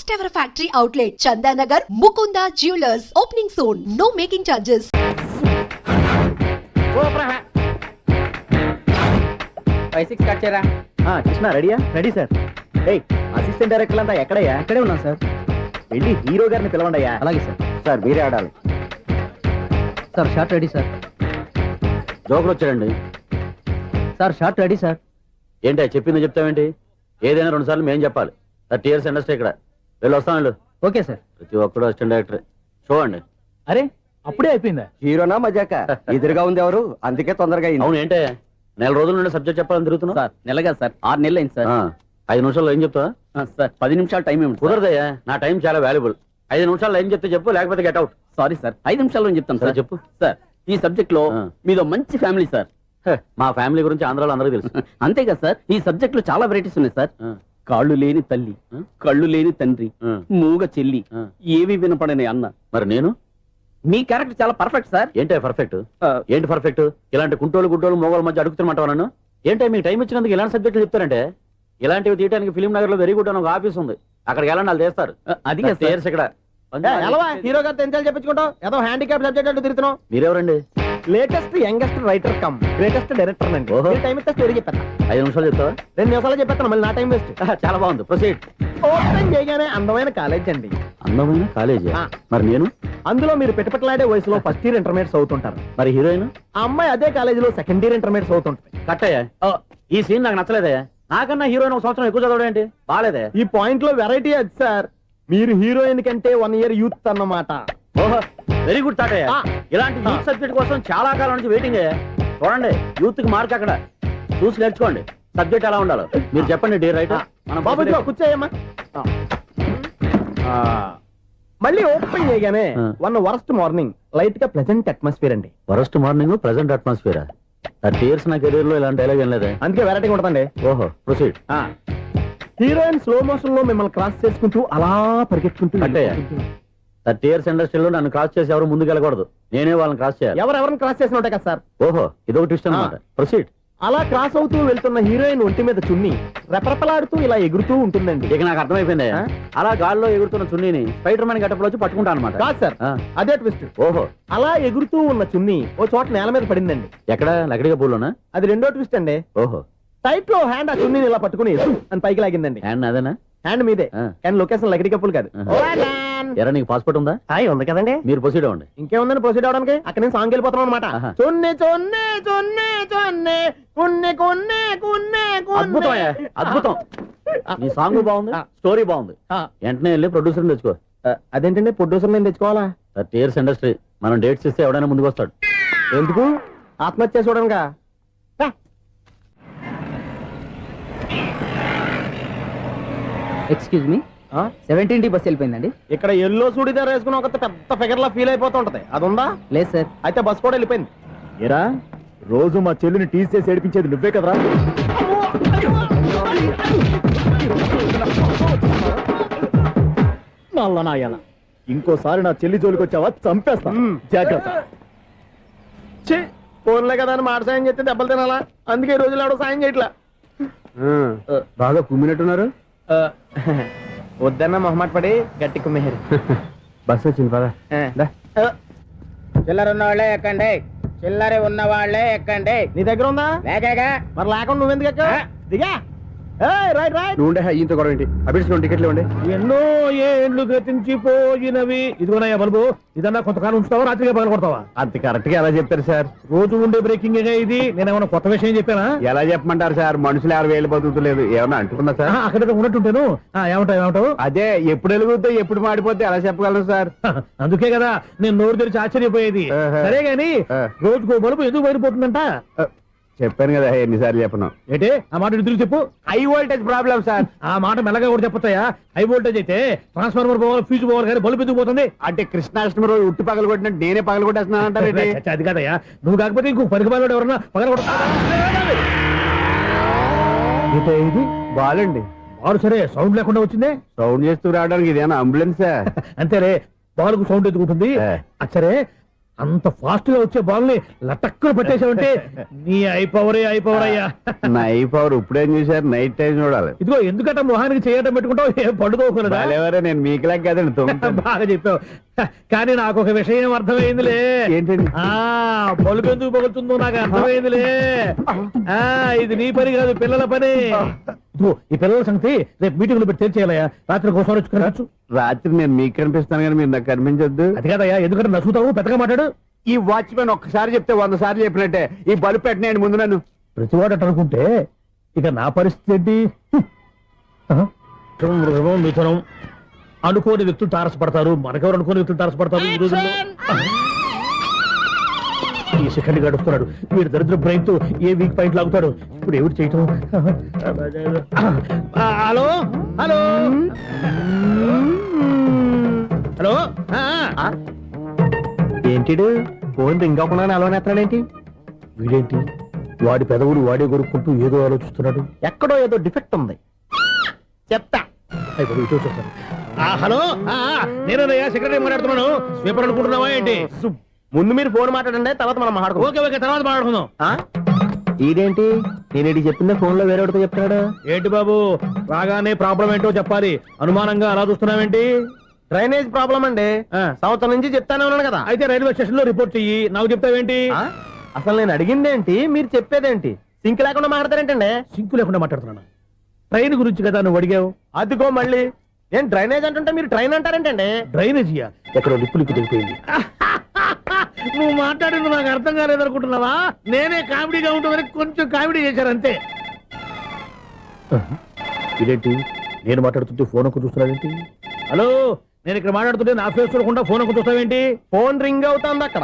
First ever factory outlet, Chandanagar, Mukunda Jewelers. Opening soon. No making charges. Krishna రెడీయా? Ready sir. Assistant director అంతా ఎక్కడయ్యా? ఇక్కడే ఉన్నా sir. వెళ్ళి hero గారిని పిలవండి అయ్యా. అలాగే సార్. సార్ మీరే ఆడాలి సార్. Short ready sir. జోకులు వచ్చాడండి సార్. Short ready sir. ఏంటి చెప్పింది చెప్తావేంటి? ఏదైనా 2 సార్లు మేం చెప్పాలి. 30 years ఇండస్ట్రీ ఇక్కడ. వెళ్ళి వస్తాం వెళ్ళు. Okay sir. ప్రతి ఒక్కడు అసిస్టెంట్ డైరెక్టర్. చూడండి. అరే అప్పుడే అయిపోయిందా? హీరోనా మజాక? ఎదురుగా ఉంది ఎవరు, అందుకే తొందరగా అయింది. అవును ఏంటే 4 రోజుల నుండి సబ్జెక్ట్ చెప్పాలని తిరుగుతున్నావు? సార్ నెలగా సార్, 6 నెలలు అయింది సార్. 5 నిమిషాల్లో ఏం చెప్తా సార్? 10 నిమిషాలు టైం ఏమి కుదరదయ్యా. నా టైం చాలా వాల్యుబుల్. 5 నిమిషాల్లో ఏం చెప్తే చెప్పు, లేకపోతే గెట్ అవుట్. సారీ సార్, 5 నిమిషాల్లో చెప్తాను సార్. చెప్పు సార్. ఈ సబ్జెక్ట్ లో మీదో మంచి ఫ్యామిలీ సార్. మా ఫ్యామిలీ గురించి ఆంధ్రాలో అందరికీ తెలుసు. అంతేగా సార్, ఈ సబ్జెక్ట్ లో చాలా వెరైటీస్ ఉన్నాయి సార్. కాళ్ళు లేని తల్లి, కళ్ళు లేని తండ్రి, మూగ చెల్లి, ఏవి వినపడని అన్న. మరి నేను? మీ క్యారెక్టర్ చాలా పర్ఫెక్ట్ సార్. ఏంటే పర్ఫెక్ట్? ఏంటి పర్ఫెక్ట్? ఇలాంటి కుంటోలు గుడ్డోలు మోగోల మధ్య అడుగుతున్నమాట నన్ను. ఏంటో మీకు టైం ఇచ్చినందుకు ఇలాంటి సబ్జెక్టులు చెప్తారంటే? ఇలాంటివి తీయడానికి ఫిలిం నగర్ లో వెరీ గుడ్ అని ఒక ఆఫీస్ ఉంది. అక్కడికి వెళ్ళండి, వాళ్ళు చేస్తారు. అది ఇక్కడ హీరో గారు తెంచాలి చెప్పించుకుంటాం. ఏదో హ్యాండిక్యాప్ సబ్జెక్ట్ అంటూ తిరుగుతున్నాం. మీరెవరండి? Latest youngest writer cum greatest director అండి. టైం ఇస్తే స్టోరీ చెప్పేస్తా. 5 నిమిషాలు చెప్తావా? 2 నిమిషాలు చెప్పేస్తాను, మళ్ళీ నా టైం వేస్ట్. చాలా బాగుంది, ప్రొసీడ్. ఓపెన్ చేయగానే అందమైన కాలేజ్ అండి. అందమైన కాలేజీ? మరి నేను? అందులో మీరు పెట్టుపట్లాడే వయసులో ఫస్ట్ ఇయర్ ఇంటర్మీడియట్స్ అవుతుంటారు. మరి హీరోయిన్? ఆ అమ్మాయి అదే కాలేజీలో సెకండ్ ఇయర్ ఇంటర్మీడియట్స్ అవుతుంటాయి. కట్టయ్యా, ఈ సీన్ నాకు నచ్చలేదయ్యా. నాకన్నా హీరోయిన్ 1 సంవత్సరం ఎక్కువ చదవడం ఏంటి? బాగాలేదే. ఈ పాయింట్ లో వెరైటీ అది సార్. మీరు హీరోయిన్ కంటే 1 year యూత్ అన్నమాట. ఓహో, వెరీ గుడ్ థాట్ అయ్యా. ఇలాంటి యూత్ సబ్జెక్ట్ కోసం చాలా కాలం నుంచి వెయిటింగ్ అయ్యా. చూడండి, యూత్ కి మార్క్ అక్కడ చూసి నేర్చుకోండి. సబ్జెక్ట్ ఎలా ఉండాలో మీరు చెప్పండి. డే రైటర్ బాబు కూర్చోయమ్మా. మళ్ళీ ఓపెన్ చేయగానే వరస్ట్ మార్నింగ్, లైట్ గా ప్లెజెంట్ అట్మాస్ఫియర్ అండి. Worst morning, pleasant atmosphere. 30 years నా కెరీర్ లో ఇలాంటి డైలాగ్ ఏం లేదా? అందుకే వెరైటీ ఉంటుందండి. ఓహో, ప్రొసీడ్. హీరోయిన్ స్లో మోషన్ లో మిమ్మల్ని క్రాస్ చేసుకుంటూ అలా పరిగెత్తుకుంటూ 30 years ఇండస్ట్రీలో నన్ను క్రాస్ చేసి ఎవరు ముందుకు వెళ్ళకూడదు. నేనే వాళ్ళని క్రాస్ చేయాలి. ఎవరెవరిని క్రాస్ చేసిన ఉంటాయి కదా సార్. ఓహో, ఇదొక ట్విస్ట్ అన్నమాట. ప్రొసీడ్. అలా క్రాస్ అవుతూ వెళ్తున్న హీరోయిన్ ఒంటి మీద చున్ని రెపరెపలాడుతూ ఇలా ఎగురుతూ ఉంటుందండి. ఇక నాకు అర్థమైపోయింది. అలా గాల్లో ఎగురుతున్న చున్నీని స్పైడర్ మ్యాన్ గెటప్ లో వచ్చి పట్టుకుంటా అనమాట. కాదు సార్, అదే ట్విస్ట్. ఓహో, అలా ఎగురుతూ ఉన్న చున్ని ఓ చోట నేల మీద పడిందండి. ఎక్కడ? లకడిగా పూలోనా? అది రెండో ట్విస్ట్ అండి. ఓహో, టైట్ లో హ్యాండ్ ఆ చున్నీని ఇలా పట్టుకుని అని పైకి లాగిందండి. హ్యాండ్ అదేనా? హ్యాండ్ మీదే, కానీ లొకేషన్ లకడి కప్పులు కాదు. ఎరా, నీకు పాస్పోర్ట్ ఉందా? ఉంది కదండి. మీరు ప్రొసీడ్ అవ్వండి. ఇంకేముందని ప్రొసీడ్ అవడానికి? అక్కడ నేను సాంగ్ వెళ్ళిపోతున్నాం అనమాట. చున్నే చున్నే చున్నే చున్నే కున్నే కున్నే కున్నే. అద్భుతం, అద్భుతం. ఈ సాంగ్ బాగుంది, స్టోరీ బాగుంది. వెంటనే వెళ్ళి ప్రొడ్యూసర్ తెచ్చుకో. అదేంటండి ప్రొడ్యూసర్ నేను తెచ్చుకోవాలా? 30 years ఇండస్ట్రీ, మనం డేట్స్ ఇస్తే ఎవడైనా ముందుకు వస్తాడు. ఎందుకు? ఆత్మహత్య చూడనుగా. Excuse me, 17D bus వెళ్ళిపోయిందండి. ఇక్కడ ఎల్లో చూడిదార్ వేసుకుని ఒక పెద్ద ఫిగర్ లా ఫీల్ అయిపోతూ ఉంటది, అది ఉందా? లేదు సార్. అయితే బస్ కూడా వెళ్ళిపోయింది. ఏరా, రోజు మా చెల్లిని టీస్ చేసి ఏడిపించేది నువ్వే కదరా? నాయన, ఇంకోసారి నా చెల్లి జోలికి వచ్చావా చంపేస్తా, జాగ్రత్త. ఫోన్లే కదా అని మాట సాయం చేస్తే దెబ్బలు తినాలా? అందుకే ఈ రోజులు ఎవడో సాయం చేయట్లా. బాగా కుమ్మినట్టున్నారు. వద్దన్న మొహమాట పడి గట్టి కుమ్మేరు. బస్ వచ్చింది పద. చిల్లర ఉన్న వాళ్ళే ఎక్కండి, చిల్లర ఉన్న వాళ్ళే ఎక్కండి. నీ దగ్గర ఉందా? లేకగా మరి లేకుండా నువ్వెందుకు ఎక్కావు? దిగా. Right right. నువ్వు ఇంత గొడవ ఏంటి? అభిడ్చుకోండి, టికెట్లు ఇవ్వండి. ఎన్నో ఏండ్లు గతించిపోయినవి. ఇదిగోనయ్యా బల్బు, ఇదన్నా కొంతకాలం ఉంచుతావా, రాత్రిగా పగల కొడతావా? అంత కరెక్ట్ గా ఎలా చెప్తారు సార్? రోజు ఉండే బ్రేకింగ్ ఇది. నేనేమన్నా కొత్త విషయం చెప్పానా? ఎలా చెప్పమంటారు సార్? మనుషులు 60 బతుకుతలేదు, ఏమన్నా అంటున్నా సార్? అక్కడ ఉన్నట్టుంటాను. ఏమంటావు? అదే, ఎప్పుడు వెలుగుతో ఎప్పుడు మాడిపోతే ఎలా చెప్పగలరు సార్? అందుకే కదా నేను నోరు తెరిచి ఆశ్చర్యపోయేది. సరే గాని రోజుకో బల్బు ఎందుకు బయటపోతుందంట? చెప్పాను కదా, ఎన్నిసార్లు చెప్పను. ఏంటి ఆ మాట తిరిగి చెప్పు. High voltage problem sir. ఆ మాట మెల్లగా కూడా చెప్పతాయా? హై వోల్టేజ్ అయితే ట్రాన్స్ఫార్మర్ పోవాలి, ఫ్యూజ్ పోవాలి, కానీ బల్బు ఎందుకు పోతుంది? అంటే కృష్ణాష్టమి రోజు ఉట్టి పగలు కొట్టినట్టు నేనే పగలు కొట్టేస్తున్నాను అంటారు. అది కాదయ్యా, నువ్వు కాకపోతే ఇంకో పనికి బాగా ఎవరన్నా పగల కొట్ట. ఇది బాలండి. బాలు సరే, సౌండ్ లేకుండా వచ్చిందే. సౌండ్ చేస్తూ రావడానికి ఇదేనా అంబులెన్స్? అంతేలే, బాలుకు సౌండ్ ఎదుగుతుంది. సరే, అంత ఫాస్ట్ గా వచ్చే బాల్ ని లటక్కున పట్టేసావంటే నీ అయిపోవరే అయ్యా. నైట్ పవర్ ఇప్పుడేం చూసారు, నైట్ టైం చూడాలి. ఇదిగో ఎందుకంటే మొహానికి చేయటం పెట్టుకుంటావు, ఏం పడుకోకూడదా? ఎవరే నేను మీకులా కదండి. బాగా చెప్పావు. కానీ నాకు ఒక విషయం అర్థమైందిలే. ఏంటండి? బలుపు ఎందుకు పగులుతుందో నాకు అర్థమైందిలే. ఇది నీ పని కాదు, పిల్లల పని. ఇదిగో ఈ పిల్లల సంగతి రేపు మీటింగ్ లో పెట్టి తెలిసేయాలయ్యా. రాత్రి ఒకసారి వచ్చి కనవచ్చు. రాత్రి నేను మీకు కనిపిస్తాను కానీ మీరు నాకు కనిపించొద్దు. అది కాదయ్యా, ఎందుకంటే నచ్చుతావు, పెద్దగా మాట్లాడు. ఈ వాచ్మెన్ ఒక్కసారి చెప్తే 100 సార్లు చెప్పినట్టే. ఈ బల్బు పెట్టినాయండి ముందు నన్ను. ప్రతివాడు అట్ట అనుకుంటే ఇక నా పరిస్థితి ఏంటి? మృగం మిథునం అనుకోని వ్యక్తులు తారసపడతారు. మనకెవరు అనుకోని వ్యక్తులు తారసపడతారు ఈ రోజుల్లో? ఈ సెకండ్ గడుపుతున్నాడు వీడు దరిద్ర బ్రెయిన్ తో ఏ వీక్ పాయింట్ లాగుతాడు. ఇప్పుడు ఎవరు చేయటం? Hello hello hello. ఏంటిడు ఫోన్ రింగ్ అవ్వకుండా అలవనేస్తాడేంటి? వీడేంటి వాడి పెదవులు వాడే కొరుక్కుంటూ ఏదో ఆలోచిస్తున్నాడు. ఎక్కడో ఏదో డిఫెక్ట్ ఉంది. చెప్తా. అయిపోయి ఇటు వచ్చేస్తాను. హలో, నేనయ్యా సెక్రటరీ మాట్లాడుతున్నాను. స్వీపర్ అనుకుంటున్నావా ఏంటి? ముందు మీరు ఫోన్ మాట్లాడండి, తర్వాత మనం మాట్లాడుకో. ఓకే ఓకే, తర్వాత మాట్లాడుకుందాం. ఇదేంటి నేను చెప్పిందే ఫోన్ లో వేరే చెప్తాడు? ఏంటి బాబు రాగానే ప్రాబ్లం ఏంటో చెప్పాలి. అనుమానంగా అలా చూస్తున్నావేంటి? డ్రైనేజ్ ప్రాబ్లం అండి. సంవత్సరం నుంచి చెప్తానే ఉన్నాను కదా. అయితే రైల్వే స్టేషన్ లో రిపోర్ట్ చెయ్యి. నాకు చెప్తావేంటి? అసలు నేను అడిగిందేంటి, మీరు చెప్పేదేంటి? సింక్ లేకుండా మాట్లాడతారేంటండి? సింకు లేకుండా మాట్లాడుతున్నాను. ట్రైన్ గురించి కదా నువ్వు అడిగావు. అదిగో మళ్ళీ నేను డ్రైనేజ్ అంటుంటే మీరు ట్రైన్ అంటారేంటండి? డ్రైనేజీయా? ఎక్కడో లిప్పులిక్కు దిగిపోయింది. నువ్వు మాట్లాడింది నాకు అర్థం కాలేదనుకుంటున్నావా? నేనే కామెడీగా ఉంటుందని కొంచెం కామెడీ చేశారు అంతే. ఇదేంటి నేను మాట్లాడుతుంటే ఫోన్ ఒక్క చూస్తున్నావేంటి? హలో, నేను ఇక్కడ మాట్లాడుతుంటే నా ఫేస్ చూడకుండా ఫోన్ ఒక్క చూస్తావేంటి? ఫోన్ రింగ్ అవుతుంది అక్కడ.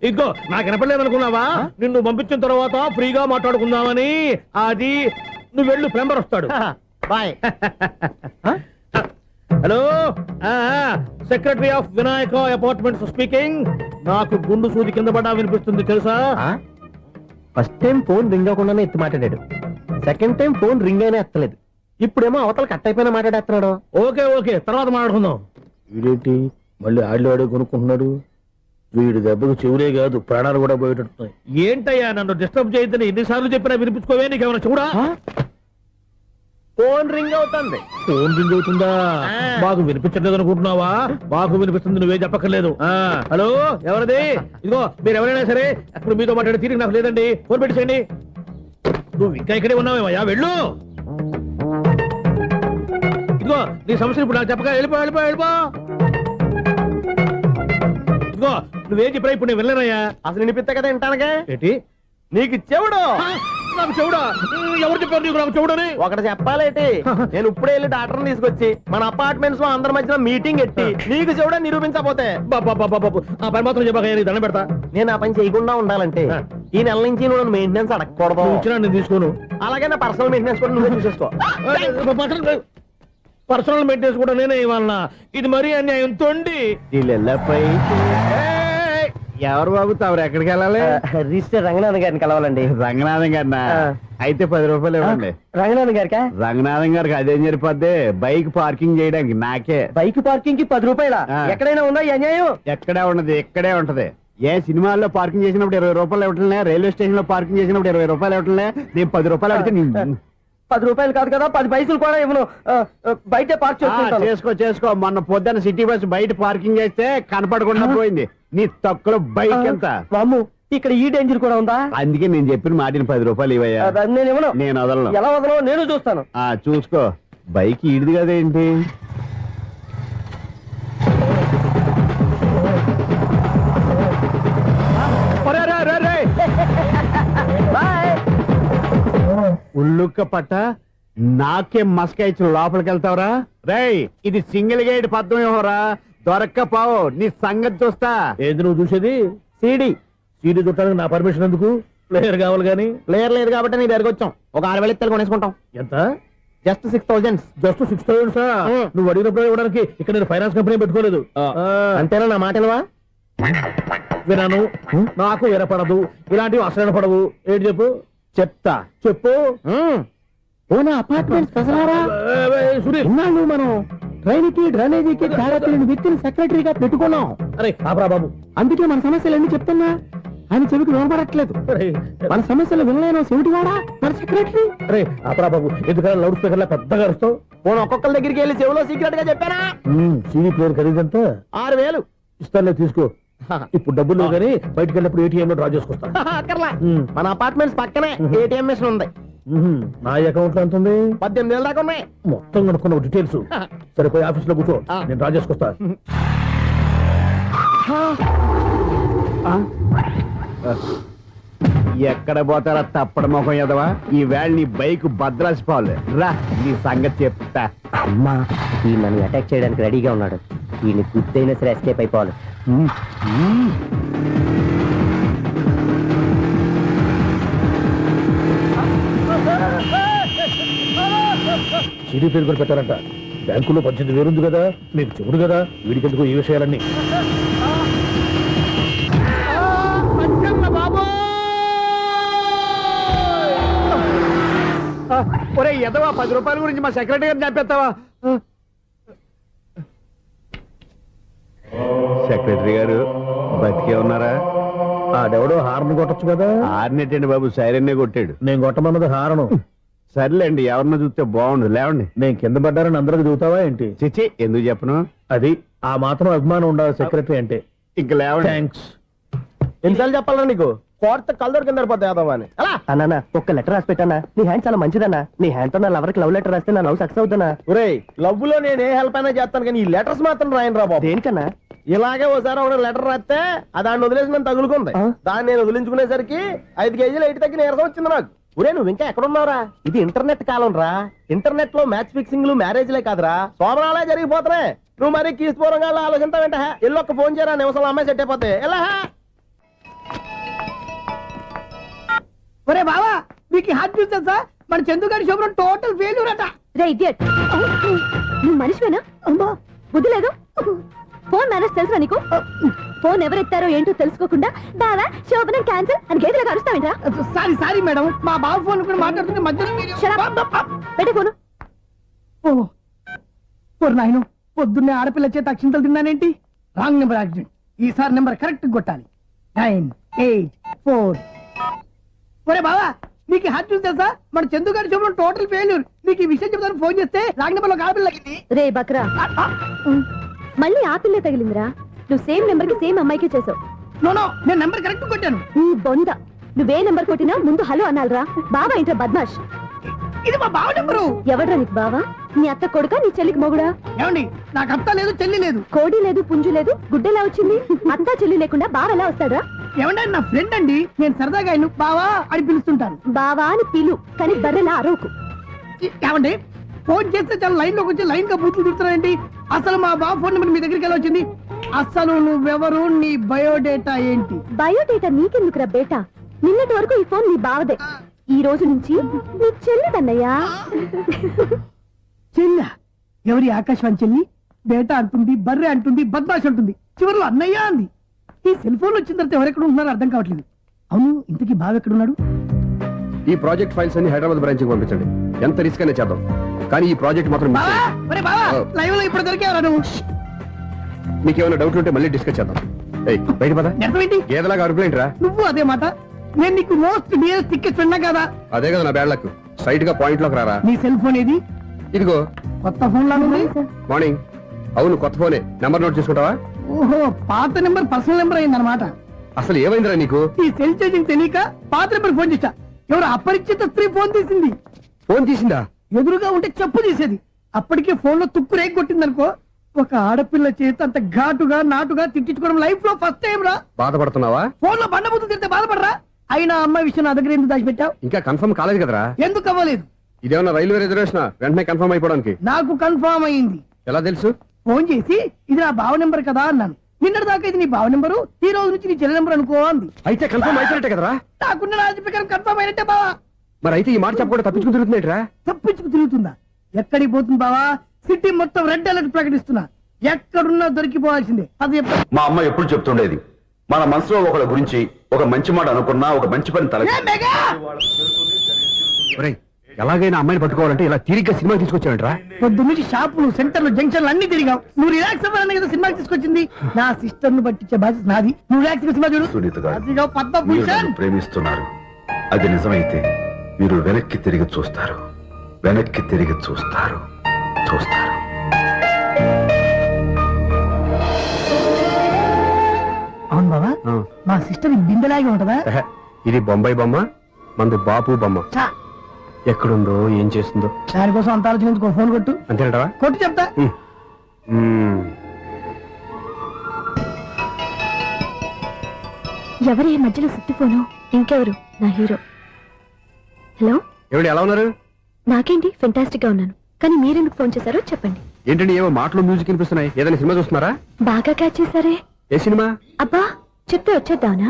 ఇదిగో నాకు వినపడలేదు అనుకున్నావా? నిన్ను పంపించిన తర్వాత ఫ్రీగా మాట్లాడుకుందామని. అది నువ్వు వెళ్ళు, ప్లంబర్ వస్తాడు. Bye. Hello, secretary of Vinayaka apartments speaking. నాకు గుండు సూది కింద పడ్డా వినిపిస్తుంది తెలుసా? ఫస్ట్ టైం ఫోన్ రింగ్ అవ్వకుండానే ఎత్తి మాట్లాడాడు. సెకండ్ టైం ఫోన్ రింగ్ అయినా ఎత్తలేదు. ఇప్పుడేమో అవతల కట్ అయిపోయినా మాట్లాడేస్తున్నాడు. ఓకే ఓకే, తర్వాత మాట్లాడుకుందాం. వీడేంటి మళ్ళీ ఆడిలో కొనుక్కుంటున్నాడు? వీడి దెబ్బకు చెవులే కాదు ప్రాణాలు కూడా పోయేటట్టున్నాయి. ఏంటయ్యా నన్ను డిస్టర్బ్ చేయొద్దని ఎన్నిసార్లు చెప్పినా వినిపించుకోవే? నీకేమైనా చూడా? ఫోన్ రింగ్ అవుతుంది. ఫోన్ రింగ్ అవుతుందా? మాకు వినిపించట్లేదు అనుకుంటున్నావా? మాకు వినిపిస్తుంది, నువ్వే చెప్పక్కర్లేదు. హలో, ఎవరిది? ఇదిగో మీరు ఎవరైనా సరే ఇప్పుడు మీతో మాట్లాడే తీరిక నాకు లేదండి. ఫోన్ పెట్టేసేయండి. నువ్వు ఇంకా ఇక్కడే ఉన్నావేమయ్యా, వెళ్ళు. ఇదిగో నీ సమస్య ఇప్పుడు నాకు చెప్పక వెళ్ళిపో వెళ్ళిపో వెళ్ళిపో. ఇదిగో నువ్వేం చెప్పరా ఇప్పుడు నేను వెళ్ళానయ్యా. అసలు వినిపిస్తా కదా వింటానగా. ఏంటి నీకు చెవుడు? నాకు చెవుడా? ఎవరు చెప్పారు నీకు నాకు చెవుడని? ఒకటి చెప్పాలేటి, నేను ఇప్పుడే వెళ్ళి డాక్టర్ని తీసుకొచ్చి మన అపార్ట్మెంట్స్ లో అందరి మధ్యన మీటింగ్ ఎట్టి నీకు చెవుడా నిరూపించకపోతే ఆ పని మాత్రం చెప్పక దండం పెడతా. నేను ఆ పని చేయకుండా ఉండాలంటే ఈ నెల నుంచి నువ్వు మెయింటెనెన్స్ అడగకూడదు. ఇచ్చినా నేను తీసుకోను. అలాగే నా పర్సనల్ మెయింటెనెన్స్ కూడా నువ్వే చూసేసుకో. పర్సనల్ మెయింటెనెన్స్ కూడా నేనే ఇవ్వాలన్నా? ఇది మరీ అన్యాయం తోండి. ఎవరు బాబు తమరు ఎక్కడికి వెళ్ళాలి? రిజిస్టర్ రంగనాథ్ గారిని కలవాలండి. రంగనాథం గారినా? అయితే 10 రూపాయలు ఇవ్వండి. రంగనాథ్ గారికా? రంగనాథం గారికి అదేం సరిపోద్ది, బైక్ పార్కింగ్ చేయడానికి. నాకే బైక్ పార్కింగ్ కి 10 రూపాయల? ఎక్కడైనా ఉందా ఈ అన్యాయం? ఎక్కడే ఉండదు, ఇక్కడే ఉంటది. ఏ సినిమాల్లో పార్కింగ్ చేసినప్పుడు 20 రూపాయలు ఇవ్వట్లే, రైల్వే స్టేషన్ లో పార్కింగ్ చేసినప్పుడు 20 రూపాయలు ఇవ్వట్లే. నేను 10 రూపాయలు అడిగితే 10 రూపాయలు కాదు కదా, 10 పైసలు కూడా ఇవ్వను. బయట పార్క్ చేసుకో. మొన్న పొద్దున్న సిటీ బస్ బయట పార్కింగ్ చేస్తే కనపడకుండా పోయింది. నీ తక్కువ బైక్ ఎంత? మాము ఇక్కడ ఈ డేంజర్ కూడా ఉందా? అందుకే నేను చెప్పిన మాటిని 10 రూపాయలు ఇవ్వయ్యా. నేను ఇవ్వను. నేను వదలను. ఎలా వదలను నేను చూస్తాను. చూసుకో. బైక్ ఈడిది కదేంటి? ఉల్లుక్క పట్ట నాకే మస్క ఇచ్చిన లోపలికి వెళ్తావరా? రేయ్, ఇది సింగిల్ గేట్ పద్మం ఇవ్వరా? దొరక్కపోవు, నీ సంగతి చూస్తా. ఏది నువ్వు చూసేది? సీడీ చుట్టానికి నా పర్మిషన్ ఎందుకు? ప్లేయర్ కావాలి గానీ. ప్లేయర్ లేదు కాబట్టి నీ దగ్గరకు వచ్చాం. ఒక 6,000 ఇత్తలు కొనేసుకుంటాం. ఎంత? జస్ట్ 6,000. జస్ట్ 6,000? నువ్వు అడిగినప్పుడు ఇవ్వడానికి ఇక్కడ నేను ఫైనాన్స్ కంపెనీ పెట్టుకోలేదు. అంతేనా? నా మాటలవా? వినాను, నాకు వినపడదు. ఇలాంటివి అసలు వినపడవు. ఏంటి చెప్పు? చెప్తా. చెప్పు. అపార్ట్మెంట్ మనం ట్రైన్ కి డ్రైనేజీకి వ్యక్తిని సెక్రటరీగా పెట్టుకున్నాం. అరే ఆపరా బాబు. అందుకే మన సమస్యలన్నీ చెప్తున్నా ఆయన చెవికి వినపడట్లేదు. అరే మన సమస్యలు వినలేను చెవిటి వాడా మన సెక్రటరీ. అరే ఆపరా బాబు, ఎందుకన్నా లౌడ్ స్పీకర్ లా పెద్దగా అరుస్తావు? పోను ఒక్కొక్కరి దగ్గరికి వెళ్ళి చెవిలో సీక్రెట్ గా చెప్పానా? CD player ఖరీదంతా 6,000. ఇస్తానులే, తీసుకో. ఇప్పుడు డబ్బులు లేవు కానీ బయటకు వెళ్ళినప్పుడు ఏటీఎం లో డ్రా చేసుకొస్తా. అక్కర్లా, మన అపార్ట్మెంట్స్ పక్కనే ఏటీఎం మిషన్ ఉంది. నా అకౌంట్ లో ఎంత ఉంది? 18,000 దాకా ఉన్నాయి. మొత్తం కనుక్కున్న డీటెయిల్స్. సరిపోయి ఆఫీస్ లో కూర్చో, నేను డ్రా చేసుకొస్తా. ఎక్కడ పోతారా తప్పడ మొఖం ఎదవా? ఈ వేళ నీ బైక్ భద్రాసి పాలు రా, నీ సంగతి చెప్తా. అమ్మా ఈ నన్ను అటాక్ చేయడానికి రెడీగా ఉన్నాడు. ఈయన గుద్దైనా సరే ఎస్కేప్ అయిపోవాలి. సీడీ ప్లేయర్ కూడా పెట్టారంట. బ్యాంకులో 18,000 ఉంది కదా, మీకు చెవుడు కదా, వీడికెందుకు ఈ విషయాలన్నీ? ఒరే ఎదవా, 10 రూపాయల గురించి మా సెక్రటరీ గారిని చంపేస్తావా? సెక్రటరీ గారు బతికే ఉన్నారా? ఆడెవడో హార్న్ కొట్టచ్చు కదా. ఆరినట్టండి బాబు, సైరన్నే కొట్టాడు. నేను కొట్టమన్నది హారను. సర్లేండి, ఎవరన్నా చూస్తే బాగుండు. లేవండి. నేను కింద పడ్డారని అందరికి దిగుతావా ఏంటి? చిచ్చి, ఎందుకు చెప్పను? అది ఆ మాత్రం అభిమానం ఉండాలి సెక్రటరీ అంటే. ఇంక లేవండి. థ్యాంక్స్. ఎన్నిసార్లు చెప్పాలా నీకు? కోర్త కలర్ కింద పడిపోతాయి యాదవా అని. అన్నా ఒక్క లెటర్ రాసి పెట్టానా? నీ హ్యాండ్ చాలా మంచిదన్నా. నీ హ్యాండ్ తో నా లవర్కి లవ్ లెటర్ రాస్తే నా లవ్ సక్సెస్ అవుతానా? ఒరే, లవ్ లో నేను ఏ హెల్ప్ అయినా చేస్తాను, కానీ ఈ లెటర్స్ మాత్రం రాయను రా బాబు. దేనికన్నా? ఇలాగే ఒకసారి ఒక లెటర్ రాస్తే దాన్ని వదిలేసి నన్ను తగులుకుంది. దాన్ని నేను వదిలించుకునేసరికి 5 కేజీలు 8 తగ్గి నీరసం వచ్చింది నాకు. ఒరే, నువ్వు ఇంకా ఎక్కడున్నావురా? ఇది ఇంటర్నెట్ కాలం రా. ఇంటర్నెట్ లో మ్యాచ్ ఫిక్సింగ్లు, మ్యారేజ్లే కాదురా, శోభనాలే జరిగిపోతున్నాయి. నువ్వు మరి కీస్పూరంగా ఆలోచించావేంట? ఎల్లొక్క ఫోన్ చేయరా, నిమిషంలో అమ్మాయి సెట్ అయిపోతాయి. ఎలా? ఒరే బావా, మీకు హార్ట్ న్యూస్ తెలుసా? మన చందుగారి శుభ్రం టోటల్ ఫెయిల్యూర్ అట. రే ఇడియట్, నువ్వు మనిషివేనా? అమ్మా, బుద్ధి లేదు. ఫోన్ మేనేజ్ తెలుసా నీకు? ఫోన్ ఎవరెత్తారో ఏంటో తెలుసుకోకుండా బావా శోభనం క్యాన్సిల్ అని గేదెలకు అరుస్తావేంట్రా? సారీ సారీ మేడం, మా బావ ఫోన్ కూడా మాట్లాడుతుంటే మధ్యలో మీరు Shut up. పెట్టే ఫోను. ఓ నాయను, పొద్దున్నే ఆడపిల్ల చేత అక్షింతలు తిన్నానేంటి? Wrong number accident. ఈసారి నెంబర్ కరెక్ట్ కొట్టాలి. 9, 8, 4. ఒరే బావా, నీకు హార్ట్ న్యూస్ తెలుసా? మన చందుగారి శుభ్రం టోటల్ ఫెయిల్యూర్. నీకు ఈ విషయం చెప్తాను ఫోన్ చేస్తే రాంగ్ నెంబర్ లో ఆడపిల్ల తగ్గింది. రే బక్రా, మళ్ళీ ఆ పిల్లే తగిలిందిరా. నువ్వు సేమ్ నెంబర్ కి సేమ్ అమ్మాయికే చేసావు. నో నో, నేను నెంబర్ కరెక్ట్ కొట్టాను. నీ బొంద, నువ్వే నెంబర్ కొట్టినా ముందు హలో అనాలరా. బావా ఏంట్రా బద్మాష్? ఇది మా బావ నెంబరు. ఎవడ్రా నీకు బావా? నీ అత్త కొడుకా, నీ చెల్లికి మొగుడా? ఏమండి, నాకు అత్త లేదు, చెల్లి లేదు. కోడి లేదు, పుంజు లేదు, గుడ్డెలా వచ్చింది? అత్త చెల్లి లేకుండా బావ ఎలా వస్తాడా? ఏమంటే నా ఫ్రెండ్ అండి, నేను సరదాగా ఆయన బావా అని పిలుస్తుంటాను. బావా అని పిలు, కానీ బర్రెలా అరవకు. ఏమండి, ఫోన్ చేస్తే చాలా లైన్ లోకి వచ్చి లైన్ గా బూతులు తిడుతున్నాయండి. అసలు మా బావ ఫోన్ నెంబర్ మీ దగ్గరికి ఎలా వచ్చింది? అసలు నువ్వెవరు, నీ బయోడేటా ఏంటి? బయోడేటా నీకెందుకురా బేటా? నిన్నటి వరకు ఈ ఫోన్ నీ బావదే, ఈ రోజు నుంచి నీ చెల్లిదన్నయ్యా. చెల్ల ఎవరి? ఆకాశవాణి చెల్లి. బేటా అంటుంది, బర్రె అంటుంది, బద్మాష్ అంటుంది, చివరిలో అన్నయ్య అంది. ఈ సెల్ ఫోన్ వచ్చిన తర్వాత ఎవరెక్కడ ఉంటున్నారో అర్థం కావట్లేదు. అవును, ఇంతకీ బావ ఎక్కడున్నాడు? ఈ ప్రాజెక్ట్ ఫైల్స్ అన్ని హైదరాబాద్ బ్రాంచ్ కి పంపించండి. ఎంత రిస్క్ అయినా చేద్దాం, కానీ ఈ ప్రాజెక్ట్ మాత్రం miss బావా, చేయొద్దు. ఒరే బావా, లైవ్ లో ఇప్పుడు దొరికేవరా నువ్వు? మీకు ఏమైనా డౌట్ ఉంటే మళ్ళీ డిస్కస్ చేద్దాం. ఏయ్, బయట పద. నిజమేంటి? గేదలాగా అరుపులేంట్రా? నువ్వు అదే మాట. నేను నీకు మోస్ట్ డియరెస్ట్ టికెట్స్ ఉన్నా కదా. అదే కదా నా బ్యాడ్ లక్. స్ట్రైట్ గా పాయింట్ లోకి రారా. నీ సెల్ ఫోన్ ఏది? ఇదిగో. కొత్త ఫోన్ లాగా ఉంది. మార్నింగ్. అవును, కొత్త ఫోనే. నెంబర్ నోట్ చేసుకుంటావా? ఓహో, పాత నెంబర్ పర్సనల్ నెంబర్ అయిందన్నమాట. అసలు ఏమైందిరా నీకు? ఈ సెల్ చేంజింగ్ తెలియక పాత నెంబర్ ఫోన్ చేశా. ఎవరు అపరిచిత స్త్రీ ఫోన్ తీసింది. ఫోన్ తీసిందా? ఎదురుగా ఉంటే చెప్పు తీసేది. అప్పటికే ఫోన్ లో తుక్కు రేగి కొట్టిందనుకో. ఒక ఆడపిల్ల చేత అంత ఘాటుగా నాటుగా తిట్టించుకోవడం లైఫ్ లో ఫస్ట్ టైం రా. బాధపడుతున్నావా? ఫోన్ లో బండబుద్ధి తింటే బాధపడరా? అయినా అమ్మాయి విషయం నా దగ్గర ఎందుకు దాచిపెట్టావు? ఇంకా కన్ఫర్మ్ కాలేదు కదరా. ఎందుకు అవ్వలేదు? ఇదేమన్నా రైల్వే రిజర్వేషన్? వెంటనే కన్ఫర్మ్ అయిపోవడానికి. నాకు కన్ఫర్మ్ అయింది. ఎలా తెలుసు? ఫోన్ చేసి ఇది నా బావ నెంబర్ కదా అన్నాను. నిన్నటి దాకా ఇది నీ బావ నెంబరు, ఈ రోజు నుంచి నీ చెల్లి నెంబర్ అనుకో అంది. అయితే కన్ఫర్మ్ అయిపోయినట్టే కదరా. నాకున్న రాజు ప్రకారం కన్ఫర్మ్ అయినట్టే బావా. మరి అయితే ఈ మాట చెప్పకుండా తప్పించుకుని తిరుగుతున్నట్రా? తప్పించుకు తిరుగుతుందా? ఎక్కడికి పోతుంది బావా? సిటీ మొత్తం రెడ్ అలర్ట్ ప్రకటిస్తున్నా. ఎక్కడున్నా దొరికిపోవాల్సిందే. అది మా అమ్మ ఎప్పుడు చెప్తుండేది, మన మనసులో ఒకళ్ళ గురించి ఒక మంచి మాట అనుకున్నా, ఒక మంచి పని తల ఒరేయ్, ఎలాగైనా అమ్మాయిని పట్టుకోవాలంటే ఇలా తిరిగ్గా సినిమా తీసుకొచ్చానంటరా. పొద్దు నుంచి షాపులు సెంటర్లు జంక్షన్లు అన్ని తిరిగావు. నువ్వు రిలాక్స్ అవ్వాలని కదా సినిమాకి తీసుకొచ్చింది. నా సిస్టర్ ను పట్టించే బాధ్యత నాది. నువ్వు రిలాక్స్ సినిమా చూడు. సునీత గారు, అదిగో పద్మభూషణ్. మీరు ప్రేమిస్తున్నారు. అది నిజమైతే మీరు వెనక్కి తిరిగి చూస్తారు. వెనక్కి తిరిగి చూస్తారు. అవును బాబా, మా సిస్టర్ బిందెలాగే ఉంటదా? ఇది బొంబాయి బొమ్మ, మంది బాపు బొమ్మ. చా, ఎక్కడుందో ఏం చేస్తుందో దానికోసం అంత ఆలోచించుకో. ఫోన్ కొట్టు. అంతేనటవా? కొట్టు చెప్తా. ఎవరి ఈ మధ్యలో సుత్తి ఫోను? ఇంకెవరు? నా హీరో. హలో, ఎవరు ఎలా ఉన్నారు? నాకేంటి ఫెంటాస్టిక్ గా ఉన్నాను, కానీ మీరెందుకు ఫోన్ చేశారో చెప్పండి. ఏంటండి ఏవో మాటలు మ్యూజిక్ వినిపిస్తున్నాయి. ఏదైనా సినిమా చూస్తున్నారా? బాగా క్యాచ్ చేశారే. ఏ సినిమా? అబ్బా, చెప్తే వచ్చేద్దానా?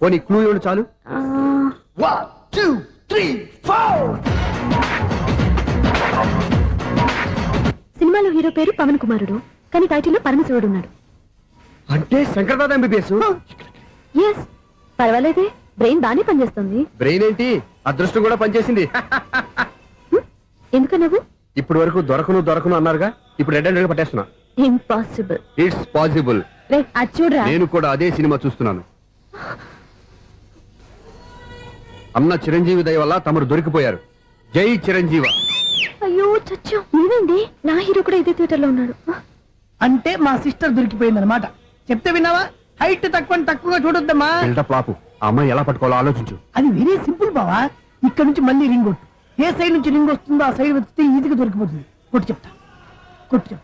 ఓ నీ క్లూ ఇవ్వండి చాలు. సినిమాలో హీరో పేరు పవన్ కుమారుడు, కానీ టైటిల్లో పరమశివుడు ఉన్నాడు. అంటే శంకర్దాద ఎంబీబీఎస్. ఎస్, పర్వాలేదే, బ్రెయిన్ బానే పనిచేస్తుంది. బ్రెయిన్ ఏంటి, అదృష్టం కూడా పనిచేసింది. ఎందుకు నువ్వు? ఇప్పటి వరకు దొరకను అన్నారుగా, ఇప్పుడు రెడ్ హ్యాండెడ్ గా పట్టేస్తున్నా. ఇంపాసిబుల్. It's possible. అది చూడరా. నేను కూడా అదే సినిమా చూస్తున్నాను. అన్న చిరంజీవి దయ వల్ల తమరు దొరికిపోయారు. జై చిరంజీవ. అయ్యో చచ్చో, నీవేంది? నా హీరో కూడా ఇదే థియేటర్ లో ఉన్నాడు. అంటే మా సిస్టర్ దొరికిపోయింది అనమాట. చెప్తే విన్నావా? హైట్ తక్కువగా చూడొద్దమ్మా. బిల్డప్ లాపు. ఆ అమ్మాయి ఎలా పట్టుకోవాలో ఆలోచించు. అది వెరీ సింపుల్ బావా. ఇక్కడ నుంచి మళ్ళీ రింగ్ కొట్టు. ఏ సైడ్ నుంచి రింగ్ వస్తుందో ఆ సైడ్ వెతికితే ఈజీగా దొరికిపోతుంది. కొట్టు చెప్తా. కొట్టు.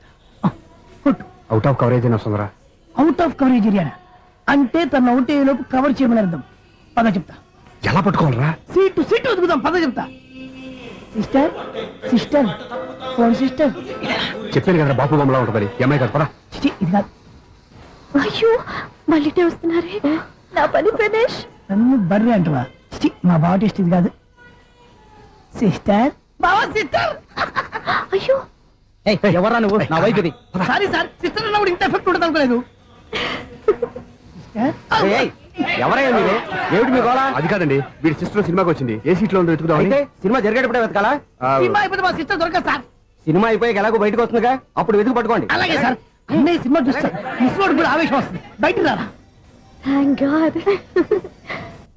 అవుట్ ఆఫ్ కవరేజ్ అయినా వస్తుందరా? అవుట్ ఆఫ్ కవరేజ్ ఏరియా అంటే తన అవుట్ అయ్యే లోపు కవర్ చేయమని అర్థం. పద చెప్తా. ఎలా పట్టుకోవాలరా? సీటు వెతుకుదాం. పద చెప్తా. Sister phone sister. చెప్పాను కదా బాపు బొమ్మలా ఉంటుంది. అమ్మాయి కదా పడా. ఇది కాదు. అయ్యో, మళ్ళీ వస్తున్నారే. నా పని ఫినిష్. నన్ను బర్రె అంటవా? మా బావ టేస్ట్ ఇది కాదు. సిస్టర్, బావా సిస్టర్. అయ్యో, ఎవరా నువ్వు? నా వైపు ఇది. సారీ సార్, సిస్టర్ అన్నప్పుడు ఇంత ఎఫెక్ట్ ఉండదు అనుకోలేదు. ఎవరైనా మీరు? ఏమిటి మీ గోళ? అది కాదండి, వీడి సిస్టర్ సినిమాకి వచ్చింది. ఏ సీట్ లో ఉందో వెతుకుదాం. అయితే సినిమా జరిగేటప్పుడే వెతకాలా? సినిమా అయిపోతే మా సిస్టర్ దొరకదు సార్. సినిమా అయిపోయాక ఎలాగో బయటకు వస్తుందిగా, అప్పుడు వెతుకు పట్టుకోండి. అలాగే సార్. అన్నయ్య సినిమా చూస్తారు, మిస్వాడు కూడా ఆవేశం వస్తుంది. బయట రారా. Thank God.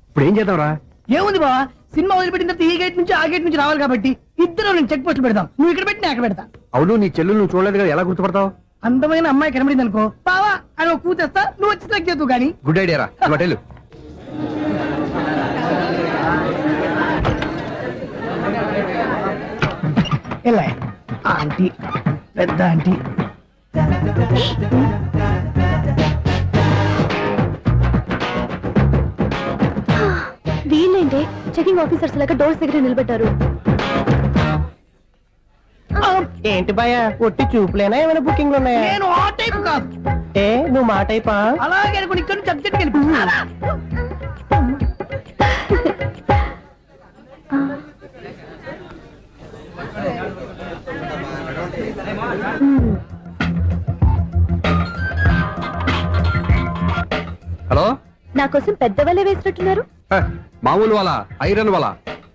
ఇప్పుడు ఏం చేద్దాం రా? ఏముంది బావా, సినిమా వదిలిపెట్టిన తర్వాత ఈ గేట్ నుంచి ఆ గేట్ నుంచి రావాలి కాబట్టి ఇద్దరు నేను చెక్ పోస్టులు పెడతాం. నువ్వు ఇక్కడ పెట్టి నేను అక్కడ పెడతా. అవును, నీ చెల్లెలు నువ్వు చూడలేదు కదా, ఎలా గుర్తుపడతావు? అందమైన అమ్మాయి కనబడింది అనుకో, బావా అని ఒక కూతేస్తా, నువ్వు వచ్చి సెలెక్ట్ చేద్దు కానీ. గుడ్ ఐడియా రా. హోటల్ ఎలా ఆంటీ, పెద్ద ఆంటీ. వీళ్ళేంటి చెకింగ్ ఆఫీసర్స్ లాగా డోర్స్ దగ్గర నిలబెట్టారు. ఏంటి భయ, ఒట్టి చూపులేనా ఏమైనా బుకింగ్లు ఉన్నాయా? నేను ఆ టైప్ కాదు. ఏ నువ్వు మా టైపా? అలాగే అనుకుని ఇక్కడ నుంచి అర్జెంట్కి వెళ్ళిపోతున్నా. హలో, నా కోసం పెద్ద వలే వేసినట్టున్నారు. మామూలు వాళ్ళ ఐరన్ వాళ్ళ.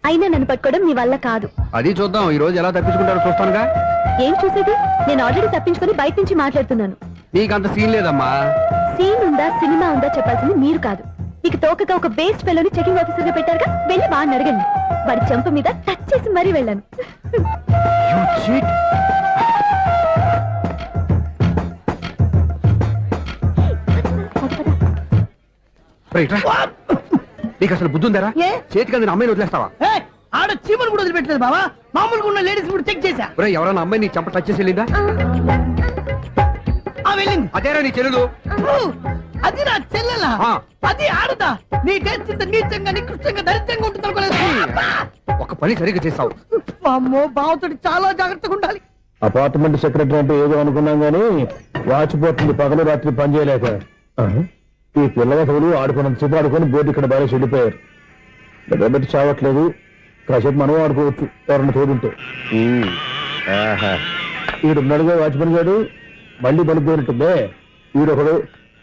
అయినా నన్ను పట్టుకోవడం మీ వల్ల కాదు. అది చూద్దాం, ఈ రోజు ఎలా తప్పించుకుంటారో చూస్తానుగా. ఏం చూసేది? నేను ఆల్రెడీ తప్పించుకొని బయట నుంచి మాట్లాడుతున్నాను. నీకంత సీన్ లేదమ్మా. సీన్ ఉందా సినిమా ఉందా చెప్పాల్సింది మీరు కాదు. మీకు తోకగా ఒక బేస్ట్ ఫెలోని చెకింగ్ ఆఫీసర్ గా పెట్టారుగా, వెళ్ళి వాడిని అడగండి. వాడి చెంప మీద టచ్ చేసి మరీ వెళ్ళాను. నీకు అసలు బుద్ధి ఉందారా? ఏ? చేతికి అందిన అమ్మాయిని వదిలేస్తావా? ఆడ చీమలు కూడా వదిలిపెట్టలేదు బావా. మామూలుగా ఉన్న లేడీస్ కూడా చెక్ చేశా. ఎవరైనా అమ్మాయి నీ చెంప టచ్ చేసి వెళ్ళిందా? వెళ్ళింది. అదేరా నీ చెల్లెలు. అది నా చెల్లెలా? ఆ. అది ఆడదా? నీ టేస్ట్ ఇంత నీచంగా నికృష్టంగా దరిద్రంగా ఉంటుంది అనుకోలేదు. ఒక పని సరిగ్గా చేస్తావు. అమ్మో, బావతోటి చాలా జాగ్రత్తగా ఉండాలి. అపార్ట్మెంట్ సెక్రటరీ అంటే ఏదో అనుకున్నాం గానీ వాచిపోతుంది పగలు రాత్రి పని చేయలేక. ఈ పిల్లలు ఆడుకున్నంత సేపు ఆడుకొని బోర్డు ఇక్కడ బాగా చెడిపోయారు. నిలబెట్టి చావట్లేదు. కాసేపు మనం ఆడుకోవచ్చు ఎవరన్నా తోడుంటే. ఈడున్నాడుగా వాచ్మెన్ గారు, మళ్ళీ బలిపోయినట్టుందే. ఈడొకడు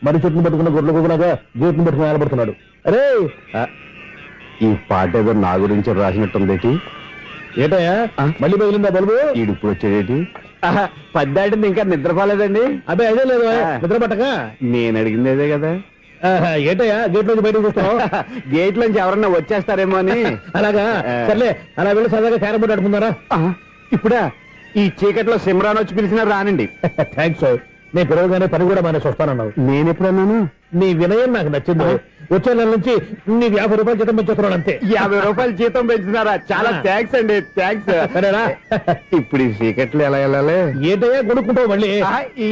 మరి చెట్టును పట్టుకున్న గొడ్ల కుక్కలాగా గేట్ను పట్టుకుని నిలబడుతున్నాడు. అరే, ఈ పాట ఏదో నా గురించి రాసినట్టుంది. ఏటయ్యా మళ్ళీ పగిలిందా బల్బు? ఈడు ఇప్పుడు వచ్చేటి పద్దాటింది ఇంకా నిద్రపోలేదండి. అబ్బాయి అదే లేదు నిద్ర పట్టక. నేను అడిగింది అదే కదా. ఏటయ్యా గేట్ నుంచి బయటకు చూస్తావు? గేట్ లోంచి ఎవరన్నా వచ్చేస్తారేమో అని. అలాగా సర్లే, అలా వెళ్ళి సరదాగా క్యారం బోర్డు ఆడుకుందారా? ఇప్పుడా ఈ చీకట్లో సిమ్రాన్ వచ్చి పిలిచినా రానండి. థ్యాంక్స్. నేను పిలవగానే పని కూడా మానేసి వస్తానన్నావు. నేను ఎప్పుడన్నాను? నీ వినయం నాకు నచ్చింది. వచ్చే నెల నుంచి నీ 50 రూపాయలు జీతం పెంచుతున్నాను అంతే. 50 రూపాయలు జీతం పెంచుతున్నారా? చాలా థ్యాంక్స్ అండి, థ్యాంక్స్. సరేనా? ఇప్పుడు ఈ చీకట్లు ఎలా వెళ్ళాలి? ఏంటయ్యా కొనుక్కుంటావు మళ్ళీ?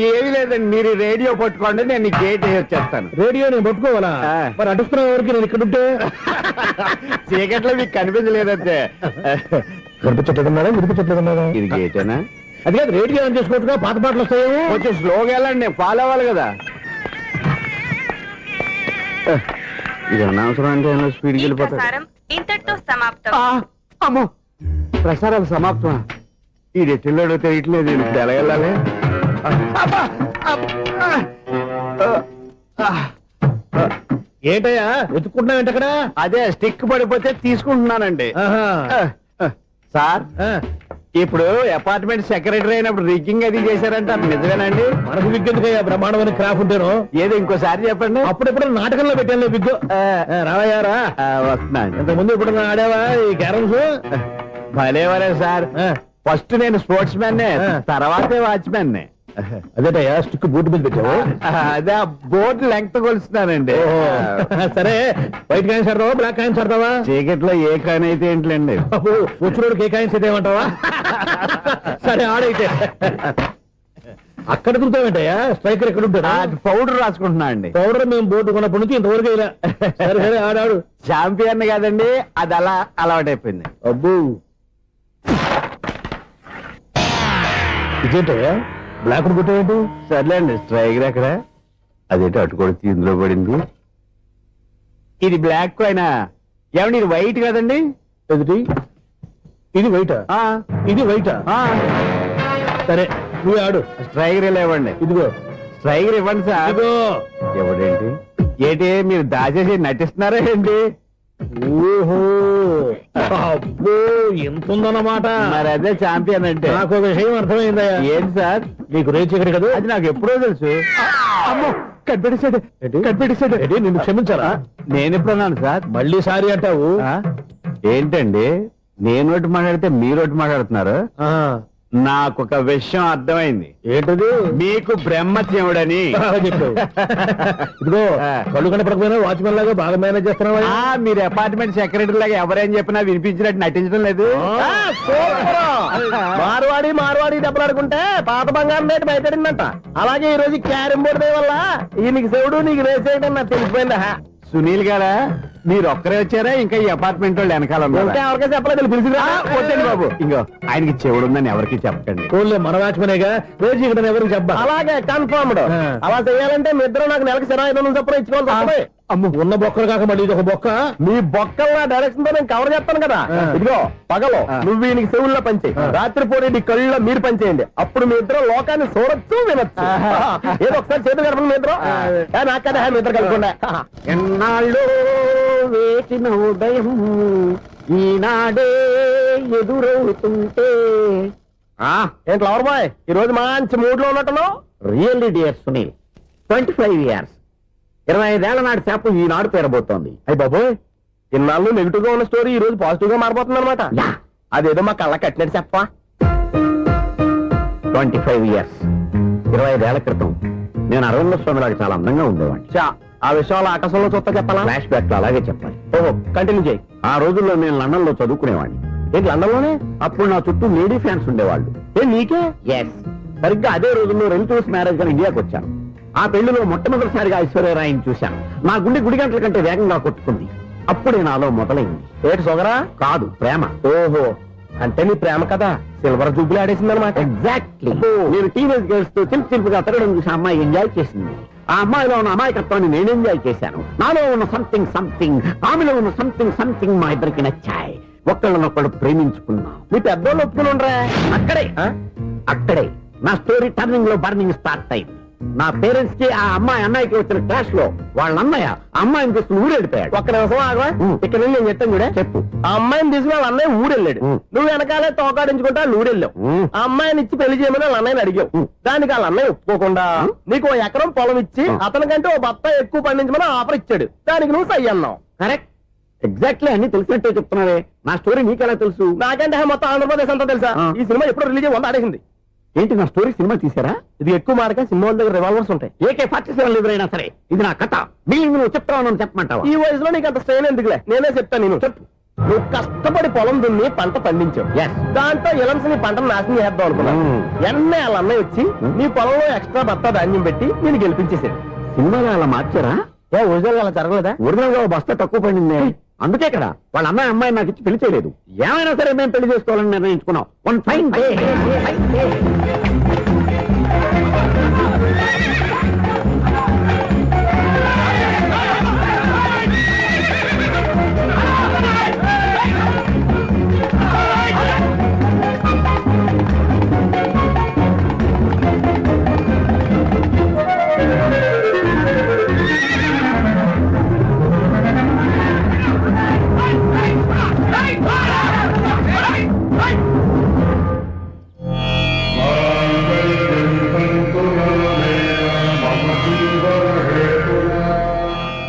ఏమీ లేదండి, మీరు రేడియో పట్టుకోండి, నేను గేట్ వచ్చేస్తాను. రేడియో నేను పట్టుకోవాలా? మరి అడుస్తున్న వరకు నేను ఇక్కడ ఉంటే చీకట్లో మీకు కనిపించలేదంటే. కనిపించట్లేదన్నారా వినిపించట్లేదన్నారా? ఇది గేటేనా? అది కాదు, రేడియో ఆన్ చేసుకోవచ్చుగా, పాత పాటలు వస్తాయేమో. కొంచెం స్లోగా వెళ్ళండి, నేను ఫాలో అవ్వాలి కదా. ఇది అనవసరం అంటే స్పీడ్కి వెళ్ళిపోతాడు. ఇంతటితో సమాప్తం. అమ్మో, ప్రసారాలు సమాప్తం. ఈ రెట్టిల్లోడో తెలియట్లేదు, ఇప్పుడు ఎలా వెళ్ళాలి? ఏంటయ్యా వెతుక్కుంటున్నావు ఏంటక్కడ? అదే స్టిక్ పడిపోతే తీసుకుంటున్నానండి. సార్, ఇప్పుడు అపార్ట్మెంట్ సెక్రటరీ అయినప్పుడు రిగ్గింగ్ అది చేశారంట, నిజమేనండి? మనకు విగ్గెందుకయ్యా, బ్రహ్మాండమైన క్రాఫ్ ఉంటాను. ఏదో ఇంకోసారి చెప్పండి. అప్పుడెప్పుడు నాటకంలో పెట్టాను విగ్గు. రావయ్యారా? వస్తున్నాను. ఇంతకుముందు ఇప్పుడు ఆడావా ఈ క్యారమ్స్? భలేవరే సార్, ఫస్ట్ నేను స్పోర్ట్స్ మ్యాన్, తర్వాతే వాచ్మెన్. అదేటయ్యా స్టిక్ బూట్ మీద పెట్టావు? అదే బోర్డు లెంగ్త్ కొలుస్తున్నానండి. సరే, వైట్ కాయిన్స్ ఆడతావా బ్లాక్ కాయిన్స్ ఆడతావా? చీకట్లో ఏ కాయిన్ అయితే ఏంటండి? వచ్చినోడికి ఏ కాయిన్స్ అయితే ఏమంటావా? సరే ఆడైతే. అక్కడ తిరుగుతావేంటయ్యా? స్ట్రైకర్ ఎక్కడ ఉంటాడా? పౌడర్ రాసుకుంటున్నా అండి. పౌడర్ మేము బోర్డు కొన్నప్పటి నుంచి ఇంతవరకు ఇలా. సరే సరే ఆడాడు. చాంపియన్ కాదండి, అది అలా అలవాటైపోయింది. అబ్బు, ఇదేంటయ్యా బ్లాక్ కొట్టావేంటి? సర్లేండి, స్ట్రైకర్ ఎక్కడ? అదేంటి అటుకొడితే ఇందులో పడింది. ఇది బ్లాక్ కాయినా? ఏమండి ఇది వైట్ కదండి? ఎదుటి ఇది వైటా? ఇది వైటా? సరే నువ్వు ఆడు. స్ట్రైకర్ ఇలా ఇవ్వండి. ఇదిగో స్ట్రైకర్ ఇవ్వండి సార్. ఇదిగో. ఎవడేంటి ఏంటి మీరు దాచేసి నటిస్తున్నారా ఏంటి? ఓహో, అబ్బో ఎంత ఉందన్నమాట. మరి అదే చాంపియన్ అంటే. నాకు ఒక విషయం అర్థమైందయ్యా. ఏంటి సార్? నీకు రేచి ఇక్కడ కదా? అది నాకు ఎప్పుడో తెలుసు. అమ్మో, కనిపెట్టేసాడు, కనిపెట్టేసాడు. నిన్ను క్షమించాలా? నేను ఎప్పుడన్నాను సార్? మళ్ళీ సారీ అంటావు? ఏంటండి, నేను ఒకటి మాట్లాడితే మీరు ఒకటి మాట్లాడుతున్నారు. నాకు ఒక విషయం అర్థమైంది. ఏంటది? మీకు బ్రహ్మత్యముడని చెప్పావు. ఇదిగో కళ్ళు కనపడకపోయినా వాచ్మెన్ లాగా బాగా మేనేజ్ చేస్తున్నావా? మీరు అపార్ట్మెంట్ సెక్రటరీ లాగా ఎవరేం చెప్పినా వినిపించినట్టు నటించడం లేదు. మార్వాడి మార్వాడి దెబ్బలాడుకుంటే పాత బంగారం రేటు బయటడిందంట. అలాగే ఈ రోజు క్యారం బోర్డు వల్ల ఈయనకి శివుడు నీకు రేసేయడం నాకు తెలిసిపోయిందా? సునీల్ గారా, మీరు ఒక్కరే వచ్చారా? ఇంకా ఈ అపార్ట్మెంట్ వాళ్ళు వెనకాల ఎవరికైనా చెప్పలేదు, పిలిచిరా. వద్దండి బాబు, ఇంకో ఆయనకి చెవుడుందని ఎవరికి చెప్పకండి. ఓన్లీ మన వాచ్మనేగా, రేచి ఇక్కడ ఎవరికి చెప్పా. అలాగే కన్ఫర్మ్డ్. అలా చేయాలంటే మీ ఇద్దరు నాకు నెలకు 25,000 చొప్పున ఇచ్చుకోవాలి. అమ్మ, ఉన్న బొక్కలు కాక మళ్ళీ ఇది ఒక బొక్క. మీ బొక్కల డైరెక్షన్ తో నేను కవర్ చేస్తాను కదా. ఇదిగో పగలో నువ్వు ఈయనకి చెవుల్లో పంచే, రాత్రి పూట నీ కళ్ళలో మీరు పనిచేయండి. అప్పుడు మీ ఇద్దరు లోకాన్ని చూడొచ్చు, వినొచ్చు. ఏదో ఒకసారి చేతులు కలపండి మీ ఇద్దరు. నాకు కదా మీ ఇద్దరు కలపకుండా. ఎన్నాళ్ళు వేసిన ఉదయం ఈనాడే ఎదురవుతుంటే. ఏంటి లవర్ బాయ్, ఈ రోజు మంచి మూడ్ లో ఉన్నట్టున్నావు? రియల్లీ డియర్ సునీల్, 25 years 25 ఏళ్ల నాటి చేప ఈనాడు పేరబోతోంది. అయ్యి బాబోయ్, ఇన్నాళ్ళు నెగిటివ్ గా ఉన్న స్టోరీ ఈ రోజు పాజిటివ్ గా మారిపోతుంది అనమాట. అదేదో మా కళ్ళ కట్టినట్టు చెప్పా. 25 years 25 ఏళ్ల క్రితం నేను అరవింద స్వామిలాగా చాలా అందంగా ఉండేవాడిని. ఆ విషయాలు ఆకాశంలో చూస్తా చెప్పాలా? ఫ్లాష్ బ్యాక్ లో అలాగే చెప్పాలి. ఓహో, కంటిన్యూ చేయి. ఆ రోజుల్లో నేను లండన్ లో చదువుకునేవాడిని. ఏంటి లండన్ లోనే? అప్పుడు నా చుట్టూ లేడీ ఫ్యాన్స్ ఉండేవాళ్ళు. నీకే? ఎస్, సరిగ్గా అదే రోజుల్లో రిలేటివ్స్ మ్యారేజ్ గా ఇండియాకి వచ్చాను. ఆ పెళ్లిలో మొట్టమొదటిసారిగా ఐశ్వర్యరాయని చూశాను. నా గుండె గుడి గంటల కంటే వేగంగా కొట్టుకుంది. అప్పుడే నాలో మొదలైంది. ఏటి సొగరా? కాదు, ప్రేమ. ఓహో, అంటే నీ ప్రేమ కదా సిల్వర్ జూబ్లీ ఆడేసింది అనమాట. ఎగ్జాక్ట్లీ. నేను టీనేజ్ గర్ల్స్ తో చిలిపి చిలిపిగా తిరగడం చూసి అమ్మాయి ఎంజాయ్ చేసింది. ఆ అమ్మాయిలో ఉన్న అమాయకత్వాన్ని నేను ఎంజాయ్ చేశాను. నాలో ఉన్న సంథింగ్ ఆమెలో ఉన్న సంథింగ్ మా ఇద్దరికి నచ్చాయి. ఒక్కళ్ళనొక్కడు ప్రేమించుకున్నాం. మీ పెద్దోళ్ళు ఒప్పుకుని ఉండరా? అక్కడే నా స్టోరీ టర్నింగ్ లో బర్నింగ్ స్టార్ట్ అయింది. నా పేరెంట్స్ కి ఆ అమ్మాయి అన్నయ్యకి వచ్చిన క్లాష్ లో వాళ్ళ అన్నయ్య ఆ అమ్మాయిని తీసుకుని ఊరెళ్ళిపోయాడు. ఒక్క నిమిషం ఆగవా? ఇక్కడ నేను చెప్తాను కూడా. చెప్పు. ఆ అమ్మాయిని తీసుకుని వాళ్ళ అన్నయ్య ఊరెళ్ళాడు. నువ్వు వెనకాలే తోకాడించుకుంటా ఊరెళ్ళావు. ఆ అమ్మాయిని ఇచ్చి పెళ్లి చేయమని వాళ్ళ అన్నయ్యని అడిగావు. దానికి వాళ్ళ అన్నయ్య ఒప్పుకోకుండా నీకు 1 ఎకరం పొలం ఇచ్చి అతనికంటే 1 బత్త ఎక్కువ పండించమని ఆఫర్ ఇచ్చాడు. దానికి నువ్వు సై అన్నావు. కరెక్ట్, ఎగ్జాక్ట్లీ అన్ని తెలిసినట్టే చెప్తున్నావే. నా స్టోరీ నీకెలా తెలుసు? నాకంటే మొత్తం ఆంధ్రప్రదేశ్ అంతా తెలుసా? ఈ సినిమా ఎప్పుడు రిలీజ్ అయ్యి 100 ఆడేసింది. ఏంటి నా స్టోరీ సినిమా తీసారా? ఇది ఎక్కువ మార్క సినిమా వాళ్ళ దగ్గర రివాల్వర్స్ ఉంటాయి. AK-47 ఎదురైనా సరే ఇది నా కథ. బిల్లింగ్ నువ్వు చెప్తావు చెప్పమంటావా? ఈ వయసులో నీకు అంత స్ట్రెయిన్ ఎందుకులే, నేనే చెప్తాను. నేను చెప్పు. నువ్వు కష్టపడి పొలం దున్ని పంట పండించావు. దాంతో ఇలమ్స్ నీ పంటను నాశనం చేద్దాం అనుకున్నావు. ఎన్నే వాళ్ళ అన్నయ్య వచ్చి నీ పొలంలో ఎక్స్ట్రా బత్తా ధాన్యం పెట్టి నేను గెలిపించేసాడు. సినిమాలో అలా మార్చారా? ఒరిజినల్ అలా జరగలేదా? ఒరిజినల్ గా బస్తా తక్కువ పడింది. అందుకే కదా వాళ్ళ అమ్మాయి అమ్మాయి నాకు ఇచ్చి పెళ్లి చేయలేదు. ఏమైనా సరే మేము పెళ్లి చేసుకోవాలని నిర్ణయించుకున్నాం. One fine day.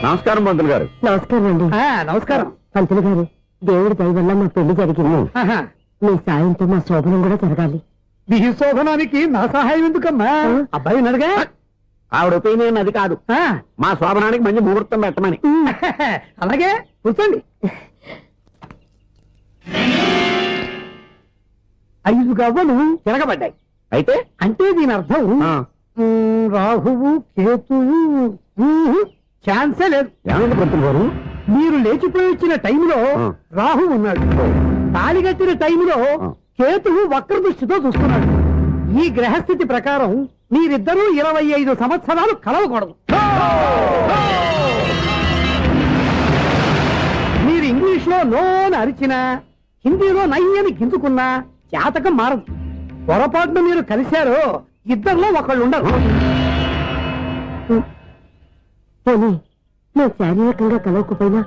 నమస్కారం పంతులు గారు. నమస్కారం అండి. నమస్కారం పంతులు గారు, దేవుడి దయ వల్ల మా పెళ్లి జరిగింది. మీ సాయంతో మా శోభనం కూడా జరగాలి. మీ శోభనానికి నా సహాయం ఎందుకమ్మా? అబ్బాయి అడగా. ఆవిడ ఒపీనియన్ అది కాదు. మా శోభనానికి మంచి ముహూర్తం పెట్టమని. అలాగే కూర్చోండి. 5 గవ్వలు తిరగబడ్డాయి. అయితే అంటే దీని అర్థం రాహువు కేతువు ఛాన్సే లేదు. ఏమైంది పంతులు గారు? మీరు లేచిపోయి వచ్చిన టైంలో రాహు ఉన్నాడు. తాళిగట్టిన టైంలో కేతువు వక్ర దృష్టితో చూస్తున్నాడు. ఈ గ్రహస్థితి ప్రకారం మీరిద్దరూ 25 సంవత్సరాలు కలవకూడదు. మీరు ఇంగ్లీష్ లో నోని అరిచినా, హిందీలో నయ్యని గింజుకున్నా జాతకం మారదు. పొరపాటున మీరు కలిశారో ఇద్దరిలో ఒకళ్ళు ఉండరు. పోనీ మేము శారీరకంగా కలవకపోయినా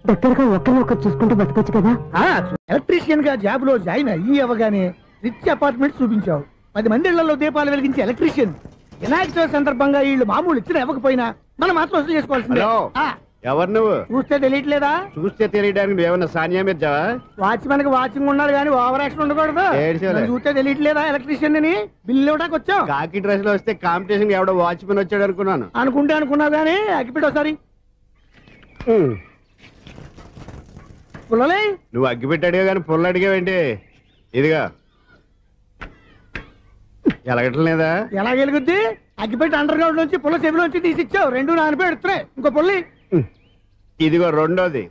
దగ్గరగా ఒకరినొకరు చూసుకుంటూ బతకొచ్చు కదా. ఎలక్ట్రీషియన్ గా జాబ్ లో జాయిన్ అయ్యి అవగానే రిచ్ అపార్ట్మెంట్ చూపించావు. 10 మంది ఇళ్లలో దీపాలు వెలిగించే ఎలక్ట్రీషియన్. వినాయక చవితి సందర్భంగా వీళ్ళు మామూలు ఇచ్చిన ఇవ్వకపోయినా మనం మాత్రం వసూలు చేసుకోవాల్సిందే. ఎవరు నువ్వు? చూస్తే తెలియట్లేదా? చూస్తే తెలియడానికి నువ్వేమన్నా సానియా మీర్జావా? వాచ్మెన్ కి వాచింగ్ ఉండాలి కానీ ఓవర్ యాక్షన్ ఉండకూడదు. నన్ను చూస్తే తెలియట్లేదా ఎలక్ట్రీషియన్ అని? బిల్లు ఇవ్వడానికి వచ్చావు. కాకి డ్రెస్ లో వస్తే కాంపిటీషన్ ఎవడో వాచ్మెన్ వచ్చాడు అనుకున్నాను. అనుకుంటే అనుకున్నావు కానీ అగ్గిపెట్టి ఒకసారి. పుల్లలే నువ్వు అగ్గి పెట్టాడుగా కానీ పుల్ల అడిగావేంటి? ఇదిగా ఎలగటం లేదా? ఎలా వెలుగుద్ది? అగ్గిపెట్టి అండర్ గ్రౌండ్ నుంచి పుల్ల చెవిలోంచి తీసి ఇచ్చావు. 2 నానపై ఎడుతున్నాయి. ఇంకో పుల్లి. ఇదిగో రెండోది.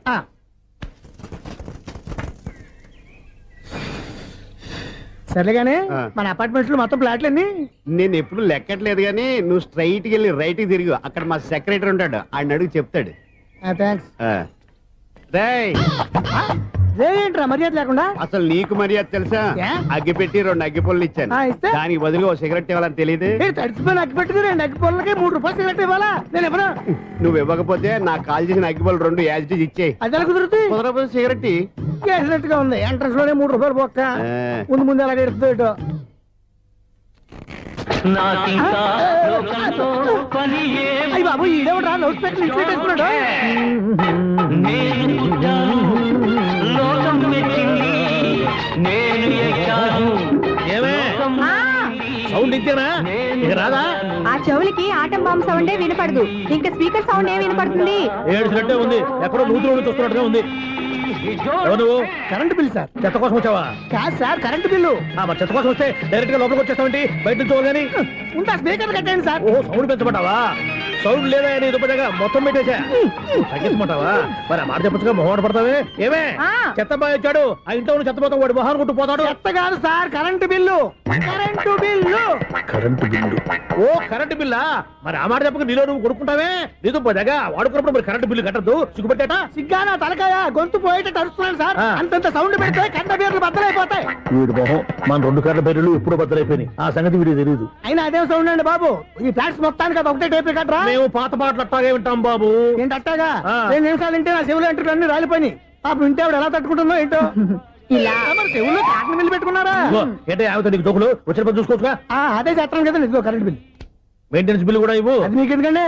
సరేగానే మన అపార్ట్మెంట్స్ లో మొత్తం ఫ్లాట్లు అన్ని నేను ఎప్పుడు లెక్కట్లేదు కానీ నువ్వు స్ట్రైట్ కి వెళ్ళి రైట్ కి తిరిగి అక్కడ మా సెక్రటరీ ఉంటాడు. ఆయన అడుగు చెప్తాడు. థ్యాంక్స్. రేయ్, ఏంట్రా మర్యాద లేకుండా? అసలు నీకు మర్యాద తెలుసా? అగ్గి పెట్టి 2 అగ్గి పుల్లలు ఇచ్చాను. దానికి బదులుగా ఓ సిగరెట్ ఇవ్వాలని తెలియదు. తడిచిపోయిన అగ్గి పెట్టి 2 అగ్గి పుల్లలకి 3 రూపాయలు సిగరెట్ ఇవ్వాలా? నేను ఎవరు? నువ్వు ఇవ్వకపోతే నాకు కాల్ చేసిన అగ్గి పుల్లలు 2 యాజిటీస్ ఇచ్చేయి. అది ఎలా కుదురుతుంది? కుదరకపోతే సిగరెట్ చేసినట్టు గా ఉంది. ఎంట్రన్స్ లోనే 3 రూపాయలు పోక్క. ముందు ముందు ఎలా ఎడుతుంది? అయ్యి బాబు ఈడేవడా లౌడ్ స్పీకర్ ఇన్స్టేట్ వేసుకున్నాడు. సౌండ్ ఇచ్చానా? ఇక రాదా? ఆ చెవులకి ఆటం బాంబు సౌండే వినపడదు. ఇంకా స్పీకర్ సౌండ్ ఏ వినపడుతుంది? ఏడ్చినట్టే ఉంది. ఎక్కడో నూతులు చూస్తున్నట్టుగా ఉంది. నువ్వు కరెంట్ బిల్ సార్. చెత్త కోసం వచ్చావా? కాదు సార్, కరెంట్ బిల్లు. మరి చెత్త కోసం వస్తే డైరెక్ట్ గా లోపలికి వచ్చేస్తామంటే బయట నుంచి కానీ ఉంటా. స్పీకర్ కట్టండి సార్. ఓ సౌండ్ పెంచబడ్డావా? సౌండ్ లేదా నీ దుబ్బగా మొత్తం పెట్టేశా తగ్గించమంటావా మరి ఆ మాట చెప్పచ్చుగా మొహమాట పడతావే ఏమే చెత్త బాగా వచ్చాడు ఆ ఇంట్లో ఉన్న చెత్త పోతాం వాడు మొహాన్ని కొట్టు పోతాడు. చెత్త కాదు sir, current bill. Current bill. Current bill. ఓ కరెంటు బిల్లా మరి ఆ మాట చెప్పక నీలో నువ్వు కొడుకుంటావే నీ దుబ్బగా వాడుకున్నప్పుడు మరి కరెంటు బిల్లు కట్టద్దు సిగ్గుపెట్టాట. సిగ్గానా తలకాయ గొంతు పోయేటట్టు అరుస్తున్నాను సార్. అంతంత సౌండ్ పెడితే కంట బీర్లు బద్దలైపోతాయి. వీడు మొహం మన 2 కర్ల బెర్రెలు ఎప్పుడో బద్దలైపోయినాయి ఆ సంగతి వీడికి తెలియదు. అయినా అదే సౌండ్ అండి బాబు. ఈ ఫ్లాట్స్ మొత్తానికి అది ఒకటే టేప్ కట్టరా? మేము పాత పాటలు అట్టాగే వింటాం బాబు. ఏంటి అట్టాగా? 2 నిమిషాలు వింటే నా చెవులు ఎంటర్ అన్ని రాలిపోయి పాపం వింటే ఆవిడ ఎలా తట్టుకుంటుందో ఏంటో. ఇలా మరి చెవుల్లో కాటన్ బిల్లు పెట్టుకున్నారా? ఏంటే ఆమెతో నీకు దోకులు వచ్చిన పని చూసుకోవచ్చుగా. అదే చేస్తాను కదా ఇదిగో కరెంట్ బిల్. మెయింటెనెన్స్ బిల్లు కూడా ఇవ్వు. అది మీకు ఎందుకండి?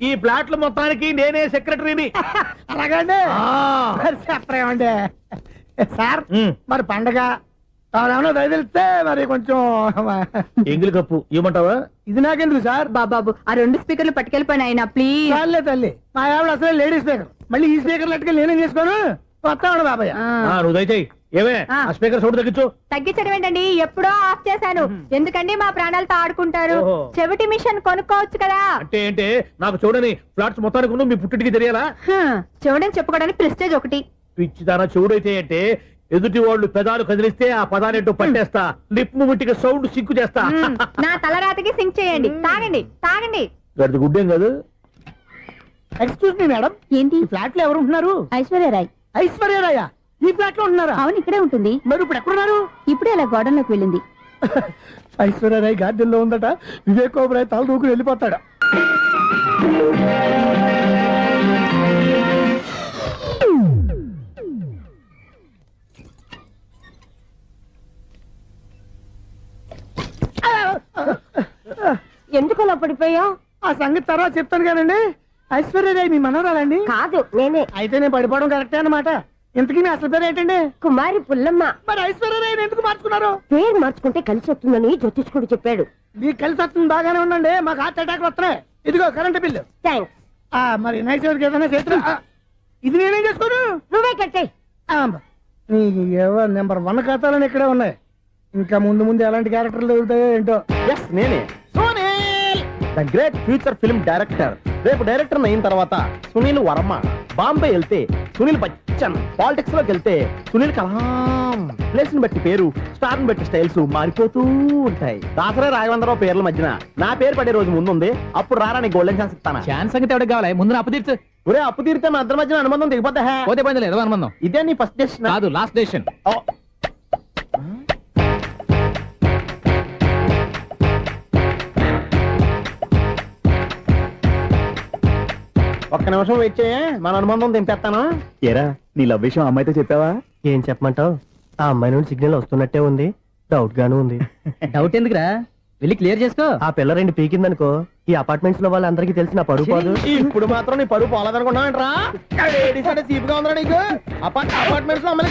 ఈ ప్లాట్ల మొత్తానికి నేనే సెక్రటరీని. అలాగండి చెప్పరేమండి సార్. మరి పండగ ఏమన్నా దయదలిస్తే మరి కొంచెం ఎంగిలి కప్పు ఇవ్వమంటావా? ఇది నాకెందుకు సార్? బాబాబు ఆ 2 స్పీకర్లు పట్టుకెళ్ళిపోయిన ఆయన ప్లీజ్. చాలే తల్లి, మా ఆవిడ అసలే లేడీ స్పీకర్. మళ్ళీ ఈ స్పీకర్ లెట్టుకెళ్ళి నేనేం చేసుకోను. వస్తాడు బాబాయ్. నువ్వు దయచేయి. ఏమే ఆ స్పీకర్ సౌండ్ తగ్గించు. తగ్గించడం ఏంటండి, ఎప్పుడో ఆఫ్ చేశాను. ఎందుకండి మా ప్రాణాలతో ఆడుకుంటారు? ఓహో. చెవిటి మిషన్ కొనుక్కోవచ్చు కదా. అంటే ఏంటే నాకు చూడని ఫ్లాట్స్ మొత్తానికి ఉన్న మీ పుట్టింటికి తెలియాలా? చెవిడని చెప్పుకోవడానికి ప్రెస్టేజ్ ఒకటి. పిచ్చిదానా చెవుడైతే అంటే ఎదుటి వాళ్ళు పెదాలు కదిలిస్తే ఆ పదానేటో పట్టేస్తా. లిప్ ముట్టికి సౌండ్ సిక్కు చేస్తా. నా తలరాతకి సింక్ చేయండి. తాగండి తాగండి. గడిది గుడ్డేం కాదు. ఎక్స్క్యూజ్ మీ మేడం, ఏంటి? ఈ ఫ్లాట్ లో ఎవరు ఉంటున్నారు? ఐశ్వర్యరాయ్. ఐశ్వర్యరాయ ఈ ఫ్లాట్ లో ఉంటున్నారా? అవును, ఇక్కడే ఉంటుంది. మరి ఇప్పుడు ఎక్కడున్నారు? ఇప్పుడే అలా గోడంలోకి వెళ్ళింది. ఐశ్వర్యరాయ్ గార్డెన్ లో ఉందట. వివేక్ ఓబరాయ్ తల దూకుని వెళ్ళిపోతాడు. ఎందుకు అలా పడిపోయావు? ఆ సంగతి తర్వాత చెప్తాను కానండి. ఐశ్వర్యరాయ్ మీ మనవరాలండి? కాదు, నేనే. అయితే నేను పడిపోవడం కరెక్టే అన్నమాట. ఇంతకీ మీ అసలు పేరు ఏంటండి? కుమారి పుల్లమ్మ. మరి ఐశ్వర్యరాయ్ ఎందుకు మార్చుకున్నారు? పేరు మార్చుకుంటే కలిసి వస్తుందని జ్యోతిష్కుడు చెప్పాడు. మీకు కలిసి వస్తుంది బాగానే ఉండండి, మాకు హార్ట్ అటాక్ వస్తున్నాయి. ఇదిగో కరెంట్ బిల్లు. థ్యాంక్స్. మరి నైట్ ఏదైనా చేతులు ఇది నేనేం చేసుకోను. నువ్వే కట్టే. నీకు నెంబర్ 1 ఖాతాలని ఇక్కడే ఉన్నాయి. ఇంకా ముందు ముందు ఎలాంటి క్యారెక్టర్లు దొరుకుతాయో ఏంటో. ఎస్ నేనే the great future film director. రేపు డైరెక్టర్ అయిన తర్వాత సునీల్ వర్మ. బాంబే వెళ్తే సునీల్ బచ్చన్. పాలిటిక్స్ లోకి వెళ్తే సునీల్ కలాం. ప్లేస్ ని బట్టి పేరు, స్టార్ ని బట్టి స్టైల్స్ మారిపోతూ ఉంటాయి. దాసరా రాఘవేంద్రరావు పేర్ల మధ్యన నా పేరు పడే రోజు ముందుంది. అప్పుడు రారా నీ గోల్డెన్ ఛాన్స్ ఇస్తానా? ఛాన్స్ సంగతి ఎవరికి కావాలి? ముందు అప్పు తీర్చు. ఒరే అప్పు తీరితే మన ఇద్దరి మధ్యన అనుబంధం దిగిపోతా. పోతే పోయింది లేదు అనుబంధం. ఇదే నీ ఫస్ట్ డెస్టినేషన్ కాదు, లాస్ట్ డెసిషన్. ఒక్క నిమిషం వెయిట్ చేయ, మన అనుబంధం దింపేస్తాను. ఏరా నీ లవ్ విషయం అమ్మాయితో చెప్పావా? ఏం చెప్పమంటావు? ఆ అమ్మాయి నుండి సిగ్నల్ వస్తున్నట్టే ఉంది. డౌట్ గాను ఉంది. డౌట్ ఎందుకురా, వెళ్ళి క్లియర్ చేసుకో. ఆ పిల్ల 2 పీకిందనుకో ఈ అపార్ట్మెంట్స్ లో వాళ్ళందరికీ తెలిసిన పరువు పోదు. ఇప్పుడు మాత్రం నీ పరువు పోలేదనుకున్నావంటరా? సీపుగా ఉందా నీకు? అపార్ట్మెంట్స్ లో అమ్మని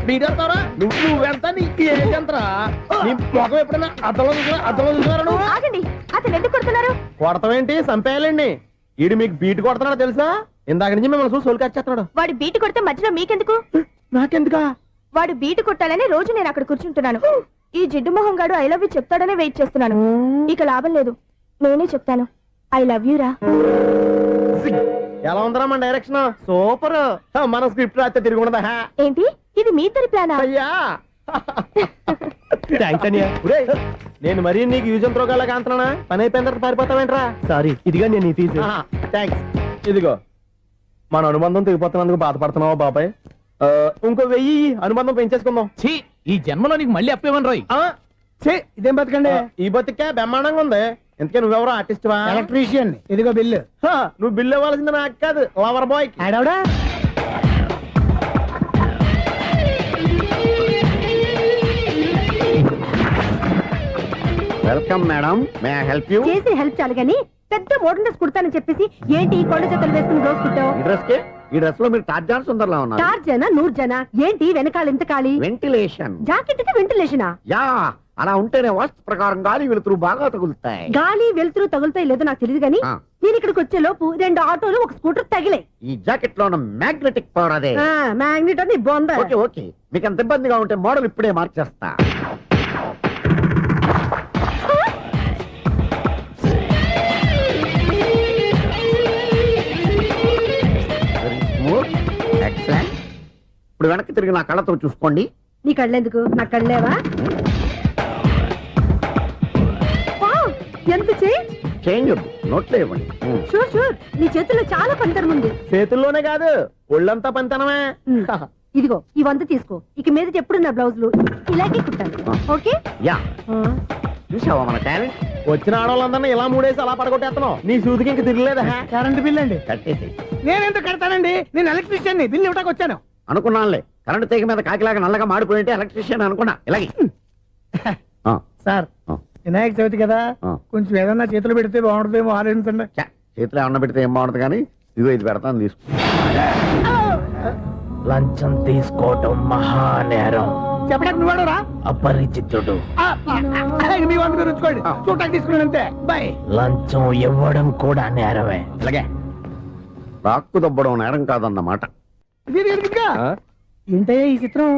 బీటేస్తారా? నువ్వెంత నీకు ఏంటంతరా? నీ మొఖం ఎప్పుడైనా అద్దంలో చూసారా నువ్వు? ఆగండి, అతను ఎందుకు కొడుతున్నారు? కొడతావేంటి? చంపేయాలండి. ఈడు మీకు బీట్ కొడుతున్నాడు తెలుసా? ఇందాక నుంచి మిమ్మల్ని చూసి సోల్కి వచ్చేస్తున్నాడు. వాడు బీటు కొడితే మధ్యలో మీకెందుకు? నాకెందుకా? వాడు బీటు కొట్టాలని రోజు నేను అక్కడ కూర్చుంటున్నాను. ఈ జిడ్డు మొహం గాడు ఐ లవ్ యూ చెప్తాడనే వెయిట్ చేస్తున్నాను. ఇక లాభం లేదు, నేనే చెప్తాను. ఐ లవ్ యూ రా. ఎలా ఉందరా మన డైరెక్షన్? సూపర్. మన స్క్రిప్ట్ రాస్తే తిరిగి ఉండదా? ఏంటి ఇది మీ ఇద్దరి ప్లానా? అయ్యా నేను మరీ నీకు యూజ్ త్రోగాలా కాంతనా? పని అయిపోయిన తర్వాత పారిపోతావేంట్రా? సారీ, ఇదిగా నేను తీసు. థ్యాంక్స్. ఇదిగో మన అనుబంధం తెగిపోతున్నందుకు బాధపడుతున్నావా బాబాయ్? ఇంకో 1000 అనుబంధం పెంచేసుకుందాం. ఈ జన్మలో నీకు మళ్ళీ అప్పేమని రాయి. ఇదేం బతకండి? ఈ బతికే బ్రహ్మాండంగా ఉంది. ఎందుకే నువ్వెవరో ఆర్టిస్ట్ వా? ఎలక్ట్రీషియన్. ఇదిగో బిల్లు. నువ్వు బిల్లు ఇవ్వాల్సింది నాకు కాదు, లవర్ బాయ్. ఆడవడా? Welcome madam, may I help you? చేసి హెల్ప్ చాలు గాని పెద్ద మోడల్ డ్రెస్ కుడతానని చెప్పేసి ఏంటి కొండ జతలు వేసుకుని రోజు కుట్టావు? ఈ డ్రెస్ కి, ఈ డ్రెస్ లో మీరు టార్జాన్ సుందర్లా ఉన్నారు. టార్జనా నూర్జనా? ఏంటి వెనకాల ఇంత ఖాళీ? వెంటిలేషన్. జాకెట్ కి వెంటిలేషనా? యా, అలా ఉంటేనే వాస్తు ప్రకారం గాలి వెలుతురు బాగా తగులుతాయి. గాలి వెలుతురు తగులుతాయి లేదో నాకు తెలియదు గానీ నేను ఇక్కడికి వచ్చే లోపు 2 ఆటోలు 1 స్కూటర్ తగిలే. ఈ జాకెట్ లో ఉన్న మ్యాగ్నెటిక్ పవర్ అదే. మ్యాగ్నెట్ అని బొంద. ఓకే ఓకే, మీకు అంత ఇబ్బందిగా ఉంటే మోడల్ ఇప్పుడే మార్చేస్తా. ఇప్పుడు వెనక్కి తిరిగి నా కళ్ళతో చూసుకోండి. నీ కళ్ళెందుకు నా కళ్ళేవా? ఎంత చేంజ్ వద్దు, నోట్లో ఇవ్వండి. షూర్ షూర్, నీ చేతుల్లో చాలా పంతరం ఉంది. చేతుల్లోనే కాదు ఒళ్ళంతా పంతనమే. ఇదిగో ఈ 100 తీసుకో. ఇక మీద ఎప్పుడు నా బ్లౌజులు ఇలాగే కుట్టాను. ఓకే? యా, చూసావా మన టాలెంట్? వచ్చిన ఆడవాళ్ళందరినీ ఇలా మూడేసి అలా పడగొట్టేస్తున్నావు. నీ సూదికి ఇంక తిరగలేదా? కరెంట్ బిల్ అండి. కట్టేసి నేనెందుకు కడతానండి? నేను ఎలక్ట్రీషియన్ ని, బిల్ ఇవ్వడానికి వచ్చాను. అనుకున్నానులే, కరెంట్ తీగ మీద కాకిలాగా నల్లగా మాడిపోయింటే ఎలక్ట్రీషియన్ అనుకున్నా. ఇలాగే సార్, వినాయక చవితి కదా, కొంచెం ఏదన్నా చేతులు పెడితే బాగుంటుందేమో ఆలోచించండి. చేతిలో అన్న పెడితే ఏం బాగుంటుంది కానీ ఇదిగో ఇది పెడతాను, తీసుకో. లంచం తీసుకోవటం మహానేరం. చెప్పడానికి నువ్వాడరా? అపరిచితుడు. మీ వంట మీరు ఉంచుకోండి, చూడటానికి తీసుకున్నాను అంతే. బాయ్. లంచం ఇవ్వడం కూడా నేరమే. ఇలాగే రాక్కు దబ్బడం నేరం కాదన్నమాట. ఏంటయ్యా ఈ చిత్రం?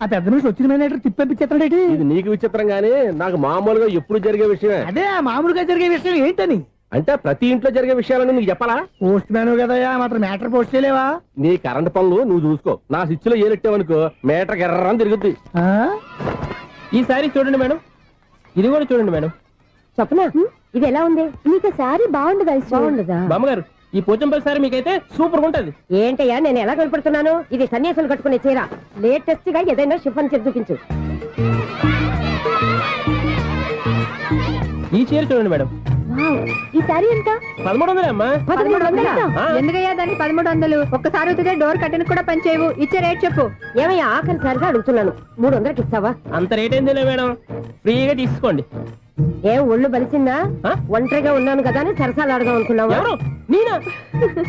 ఆ పెద్ద నుంచి వచ్చిన మేనేటర్ తిప్పించేస్తాడేటి? ఇది నీకు విచిత్రం గానీ నాకు మామూలుగా ఎప్పుడు జరిగే విషయమే. అదే ఆ మామూలుగా జరిగే విషయం ఏంటని? అంటే ప్రతి ఇంట్లో జరిగే విషయాలను నీకు చెప్పాలా? పోస్ట్ మ్యాన్ కదయ్యా, మాత్రం మ్యాటర్ పోస్ట్ చేయలేవా? నీ కరెంట్ పనులు నువ్వు చూసుకో. నా స్విచ్ లో ఏలెట్టావనుకో మీటర్ ఎర్రని తిరుగుద్ది. ఈసారి చూడండి మేడం, ఇది కూడా చూడండి మేడం. చెప్పనా, ఇది ఎలా ఉంది? నీకు సారీ బాగుండదా? బాగుండదా బామ్మగారు, ఈ పోచంపల్లి సారీ మీకైతే సూపర్ ఉంటుంది. ఏంటయ్యా నేను ఎలా కనపడుతున్నాను? ఇది సన్యాసులు కట్టుకునే చీర. లేటెస్ట్ గా ఏదైనా షిఫన్ చేసి చూపించు. ఈ చీర చూడండి మేడం. ఈ సారీ ఎంత? 1300 అమ్మా. 1300? ఎందుకయ్యా దాన్ని 1300? ఒక్కసారి ఉతితే డోర్ కట్టెన్ కూడా పనిచేయవు. ఇచ్చే రేట్ చెప్పు. ఏమయ్యా ఆఖరిసారిగా అడుగుతున్నాను, 300కి ఇస్తావా? అంత రేట్ ఏందిలే మేడం, ఫ్రీగా తీసుకోండి. ఏం ఒళ్ళు బలిసిందా? ఒంటరిగా ఉన్నాను కదా అని సరసాలు అడదాం అనుకున్నావా? ఎవరు? నేనా?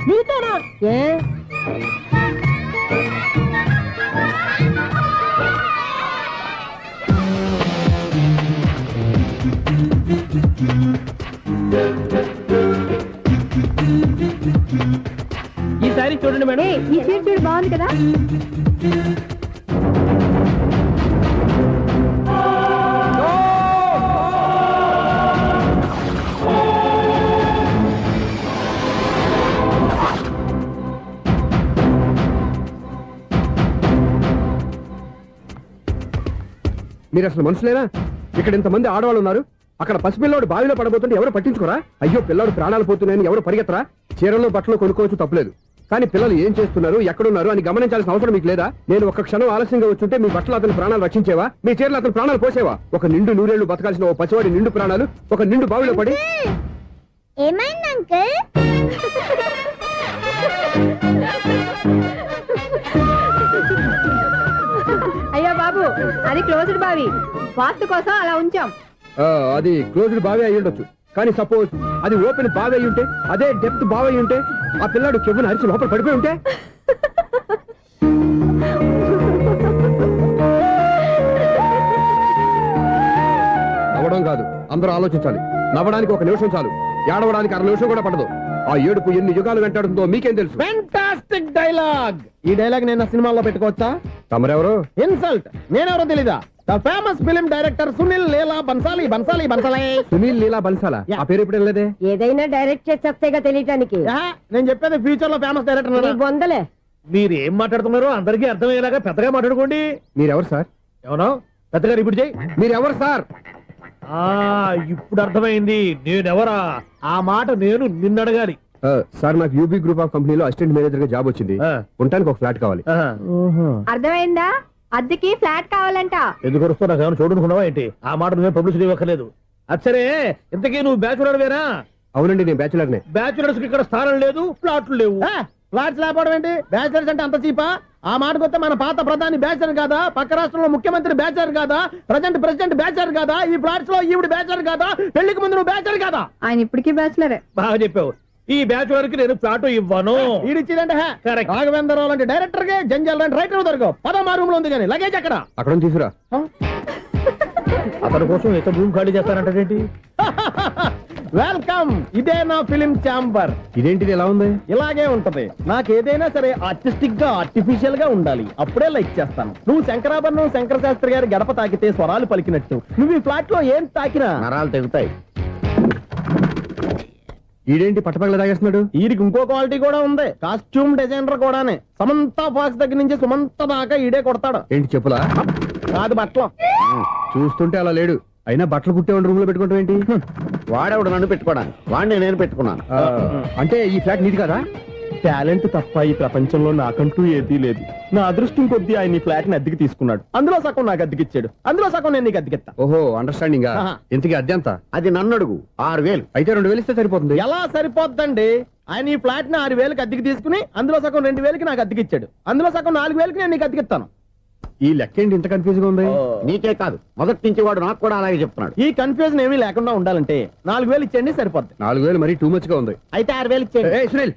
నీతోనా? ఏ ఈ సారీ చూడండి మేడం. ఈ చీర చూడు, బాగుంది కదా? మీరు అసలు మనుషులేనా? ఇక్కడ ఇంతమంది ఆడవాళ్ళు ఉన్నారు, అక్కడ పసిపిల్లాడు బావిలో పడబోతుంటే ఎవరు పట్టించుకోరా? అయ్యో పిల్లాడు ప్రాణాలు పోతున్నాయని ఎవరు పరిగెత్తరా? చీరలు బట్టలు కొనుక్కోవచ్చు, తప్పులేదు. కానీ పిల్లలు ఏం చేస్తున్నారు, ఎక్కడున్నారు అని గమనించాల్సిన అవసరం మీకు లేదా? నేను ఒక్క క్షణం ఆలస్యంగా వచ్చుంటే మీ బట్టలు అతని ప్రాణాలు రక్షించేవా? మీ చీరలు అతని ప్రాణాలు పోసేవా? ఒక నిండు నూరేళ్లు బతకాల్సిన ఓ పసివాడి నిండు ప్రాణాలు ఒక నిండు బావిలో పడి. ఏమైంది అంకుల్? అయ్యో బాబు, అది క్లోజ్డ్ బావి, వాస్తు కోసం అలా ఉంచాం. అది క్లోజ్డ్ బావి అయి ఉండొచ్చు, కానీ సపోజ్ అది ఓపెన్ బావి అయి ఉంటే, అదే డెప్త్ బావి అయి ఉంటే, ఆ పిల్లాడు కెవ్వున అరిచి లోపల పడిపోయి ఉంటే? నవ్వడం కాదు, అందరూ ఆలోచించాలి. నవ్వడానికి 1 నిమిషం చాలు, ఏడవడానికి 1/2 నిమిషం కూడా పడదు. ఆ ఏడుపు ఎన్ని యుగాలు వెంటాడుతుందో మీకేం తెలుసు? Fantastic dialogue. ఈ డైలాగ్ నేను సినిమాలో పెట్టుకోవచ్చా? తమరెవరు? ఇన్సల్ట్. నేనెవరో తెలీదా? The famous film director Sunil Leela Bansali. Sunil Leela బన్సాలా? ఆ పేరు ఇప్పుడు లేదే. ఏదైనా డైరెక్ట్ చేసేస్తేగా తెలియటానికి. నేను చెప్పేది ఫ్యూచర్ లో ఫేమస్ డైరెక్టర్. బొందలే. మీరు ఏం మాట్లాడుతున్నారో అందరికీ అర్థమయ్యేలాగా పెద్దగా మాట్లాడుకోండి. మీరెవరు సార్? ఎవరో పెద్దగా రిపీట్ చేయి. మీరెవరు సార్? ఇప్పుడు అర్థమైంది నేనెవరా. ఆ మాట నేను నిన్ను అడగాలి. సార్, నాకు యూబీ గ్రూప్ ఆఫ్ కంపెనీలో అసిస్టెంట్ మేనేజర్ గా జాబ్ వచ్చింది. ఉండటానికి ఒక ఫ్లాట్ కావాలి. అర్థమైందా? అద్దెకి ఫ్లాట్ కావాలంట. ఎందుకు వస్తావు? నాకు ఏమైనా చూడనుకున్నావా ఏంటి? ఆ మాట నువ్వే పబ్లిసిటీ ఇవ్వక్కర్లేదు. అచ్చరే, ఇంతకీ నువ్వు బ్యాచులర్ వేరా? అవునండి, నేను బ్యాచులర్నే. బ్యాచులర్స్ కి ఇక్కడ స్థానం లేదు, ఫ్లాట్లు లేవు. ఫ్లాట్స్ లేకపోవడం ఏంటి? బ్యాచులర్స్ అంటే అంత చీపా? ఆ మాటకొస్తే మన పాత ప్రధాని బ్యాచులర్ కాదా? పక్క రాష్ట్రంలో ముఖ్యమంత్రి బ్యాచులర్ కాదా? ప్రెసిడెంట్ బ్యాచులర్ కాదా? ఈ ఫ్లాట్స్ లో ఈవిడ బ్యాచులర్ కాదా? పెళ్లికి ముందు నువ్వు బ్యాచులర్ కాదా? ఆయన ఇప్పటికీ బ్యాచులరే. బాగా చెప్పావు. ఈ బ్యాచులర్ కి నేను ఫ్లాట్ ఇవ్వను. ఈడిచ్చిందంటే రాఘవేంద్రరావు లాంటి డైరెక్టర్ కి జంజల్ లాంటి రైటర్ దొరకవు. 10వ రూమ్ లో ఉంది కానీ లగేజ్ అక్కడ. అక్కడ తీసుకురా. అతని కోసం ఎంత భూమి ఖాళీ చేస్తానంటే వెల్కమ్. ఇదే నా ఫిలిం ఛాంబర్. ఇదేంటిది ఎలా ఉంది? ఇలాగే ఉంటది. నాకు ఏదైనా సరే ఆర్టిస్టిక్ గా ఆర్టిఫిషియల్ గా ఉండాలి, అప్పుడే లైక్ చేస్తాను. నువ్వు శంకరాభరణం శంకర శాస్త్రి గారి గడప తాకితే స్వరాలు పలికినట్టు నువ్వు ఈ ఫ్లాట్ లో ఏం తాకినా నరాలు తెగుతాయి. ఈడేంటి పట్టపగల తాగేస్తున్నాడు? వీడికి ఇంకో క్వాలిటీ కూడా ఉంది, కాస్ట్యూమ్ డిజైనర్ కూడానే. సమంత ఫాక్స్ దగ్గర నుంచి సుమంత దాకా ఈడే కొడతాడు. ఏంటి చెప్పులా? కాదు బట్టలు. చూస్తుంటే అలా లేడు. అయినా బట్టలు కుట్టేవాడి రూమ్ లో పెట్టుకుంటాం ఏంటి? వాడేవాడు నన్ను పెట్టుకోవడానికి, వాడిని నేను పెట్టుకున్నాను. అంటే ఈ ఫ్లాట్ నీది కదా? టాలెంట్ తప్ప ఈ ప్రపంచంలో నాకంటూ ఏదీ లేదు. నా అదృష్టం కొద్దీ ఆయన ఈ ఫ్లాట్ ని అద్దెకి తీసుకున్నాడు. అందులో సగం నాకు అద్దెకిచ్చాడు, అందులో సగం నేను నీకు అద్దెకిస్తా. ఓహో, అండర్స్టాండింగ్. ఇంతకీ అద్దె ఎంత? అది నన్ను అడుగు. 6,000. అయితే 2,000 ఇస్తే సరిపోతుంది. ఎలా సరిపోద్దండి? ఆయన ఈ ఫ్లాట్ ని 6,000కి అద్దెకి తీసుకుని అందులో సగం 2,000కి నాకు అద్దెకిచ్చాడు, అందులో సగం 4,000కి నేను నీకు అద్దెకిస్తాను. ఈ లెక్క ఏంటి ఇంత కన్ఫ్యూజ్ గా ఉంది? నీకే కాదు, మొదటి నుంచి వాడు నాకు కూడా అలాగే చెప్తున్నాడు. ఈ కన్ఫ్యూజన్ ఏమీ లేకుండా ఉండాలంటే 4,000 ఇచ్చేయండి, సరిపోద్ది. 4,000 మరీ టూ మచ్ గా ఉంది. అయితే 6,000 ఇచ్చేయండి. ఏయ్, సునీల్.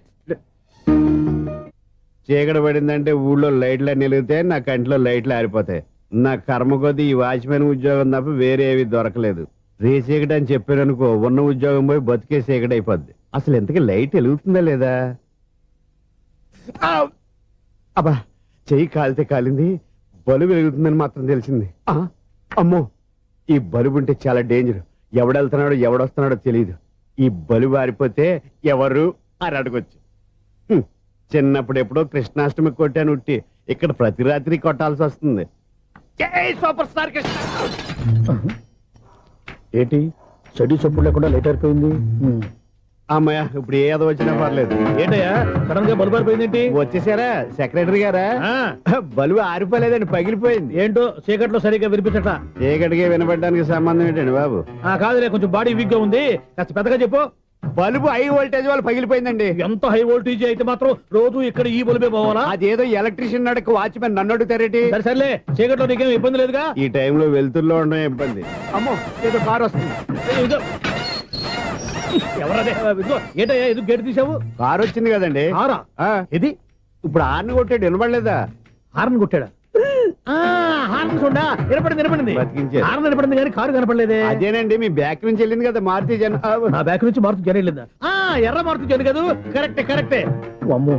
చీకటి పడిందంటే ఊళ్ళో లైట్లు నిలిగితే నా కంట్లో లైట్లు ఆరిపోతాయి. నా కర్మ కొద్దీ ఈ వాచ్మెన్ ఉద్యోగం తప్ప వేరే ఏవి దొరకలేదు. రే చీకటి అని చెప్పారనుకో, ఉన్న ఉద్యోగం పోయి బతికే చీకటి అయిపోద్ది. అసలు ఎంతకీ లైట్ వెలుగుతుందా లేదా? అబ్బా, చెయ్యి కాలితే కాలింది, బలుబు వెలుగుతుందని మాత్రం తెలిసింది. అమ్మో, ఈ బలుబు ఉంటే చాలా డేంజర్. ఎవడెళ్తున్నాడో ఎవడొస్తున్నాడో తెలియదు. ఈ బలుబు ఆరిపోతే ఎవరు అని అడగొచ్చు. చిన్నప్పుడు ఎప్పుడో కృష్ణాష్టమి కొట్టాను ఉట్టి, ఇక్కడ ప్రతి రాత్రి కొట్టాల్సి వస్తుంది. జై సూపర్ స్టార్ కృష్ణ. ఏంటి చెడు చెప్పుడు లేకుండా లేట్ అయిపోయింది? అమ్మయ్య, ఇప్పుడు ఏదో వచ్చినా పర్లేదు. ఏంటయ్యా సడన్ గా బల్బు అయిపోయింది? వచ్చేసారా సెక్రటరీ గారా? బలువు ఆరిపోలేదండి, పగిలిపోయింది. ఏంటో చీకట్లో సరిగ్గా వినిపించట. చీకటికి వినపడడానికి సంబంధం ఏంటండి బాబు? కాదులే, కొంచెం బాడీ వీక్ గా ఉంది, కాస్త పెద్దగా చెప్పు. బల్బు హై వోల్టేజ్ వాళ్ళు పగిలిపోయిందండి. ఎంత హై వోల్టేజ్ అయితే మాత్రం రోజు ఇక్కడ ఈ బల్బే పోవాలా? అదేదో ఎలక్ట్రీషియన్ నడక వాచ్మెన్ నన్ను అడుగుతారేటి? సరే సర్లే, చీకట్లో నీకేం ఇబ్బంది లేదుగా? ఈ టైంలో వెళ్తుల్లో ఉండడం ఇబ్బంది. అమ్మో, ఏదో కారు వస్తుంది. ఇదిగో. ఎవరదే? ఇదిగో, ఏంటయ్యా ఎందుకు గేటు తీసావు? కారు వచ్చింది కదండి. కారా? ఇది ఇప్పుడు హార్న్ కొట్టాడు, వినపడలేదా? హార్న్ కొట్టాడా? హార్న్ చూడా, వినపడింది. బతికించాడు. హార్న్ వినపడింది కానీ కారు కనపడలేదే. అదేనండి, మీ బ్యాక్ నుంచి వెళ్ళింది కదా మారుతి జన. నా బ్యాక్ నుంచి మారుతి జన వెళ్ళిందా? ఎర్ర మారుతి జన కదా? కరెక్టే. అమ్మో,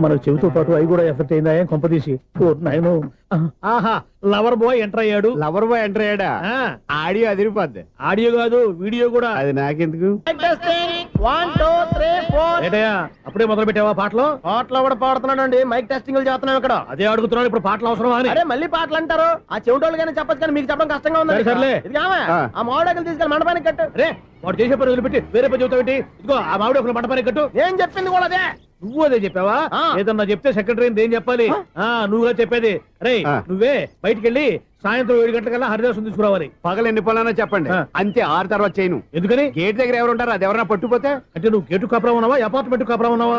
మన చెవితో పాటు అవి కూడా ఎఫెక్ట్ అయిందా? ఏం కొంపదీసి? ఓ నాయనో. ఆహా, లవర్ బాయ్ ఎంటర్ అయ్యాడు. లవర్ బాయ్ ఎంటర్ అయ్యాడా? ఆడియో అదిరిపోద్ది. ఆడియో కాదు, వీడియో కూడా. అది నాకెందుకు? 1 2 3 4. ఏంటయ్యా అప్పుడే మొదలు పెట్టావా పాటలు? పాటలు కూడా పాడుతున్నాడు అండి, మైక్ టెస్టింగ్ చేస్తున్నాం ఇక్కడ. అదే అడుగుతున్నాడు, ఇప్పుడు పాటలు అవసరమా అని. అరే మళ్ళీ పాటలు అంటారు, ఆ చెవిటోళ్ళు కానీ చెప్పచ్చు కానీ మీకు చెప్పడం కష్టంగా ఉంది. సర్లే. ఆ మామిడాకులు తీసుకెళ్ళి మండపానికి కట్టు. రే, వాడు చేసే పని వదిలిపెట్టి వేరే పని చెబుతావు ఏంటి? ఇదిగో ఆ మామిడి ఒకరు మంటపానికి కట్టు. నేను చెప్పింది కూడా అదే. నువ్వు అదే చెప్పావా? ఏదన్నా చెప్తే సెక్రటరీ ఏం చెప్పాలి? నువ్వుగా చెప్పేది. రే, నువ్వే బయటికి వెళ్ళి సాయంత్రం 7 గంటలకల్లా హరిదాసు తీసుకురావాలి. పగలు ఎన్ని పనులన్నా చెప్పండి, అంతే. 6 తర్వాత చేయను. ఎందుకని? గేట్ దగ్గర ఎవరు ఉంటారు, అది ఎవరైనా పట్టుపోతే? అంటే నువ్వు గేటు కాపురా ఉన్నావా, అపార్ట్మెంట్ కాపురా ఉన్నావా?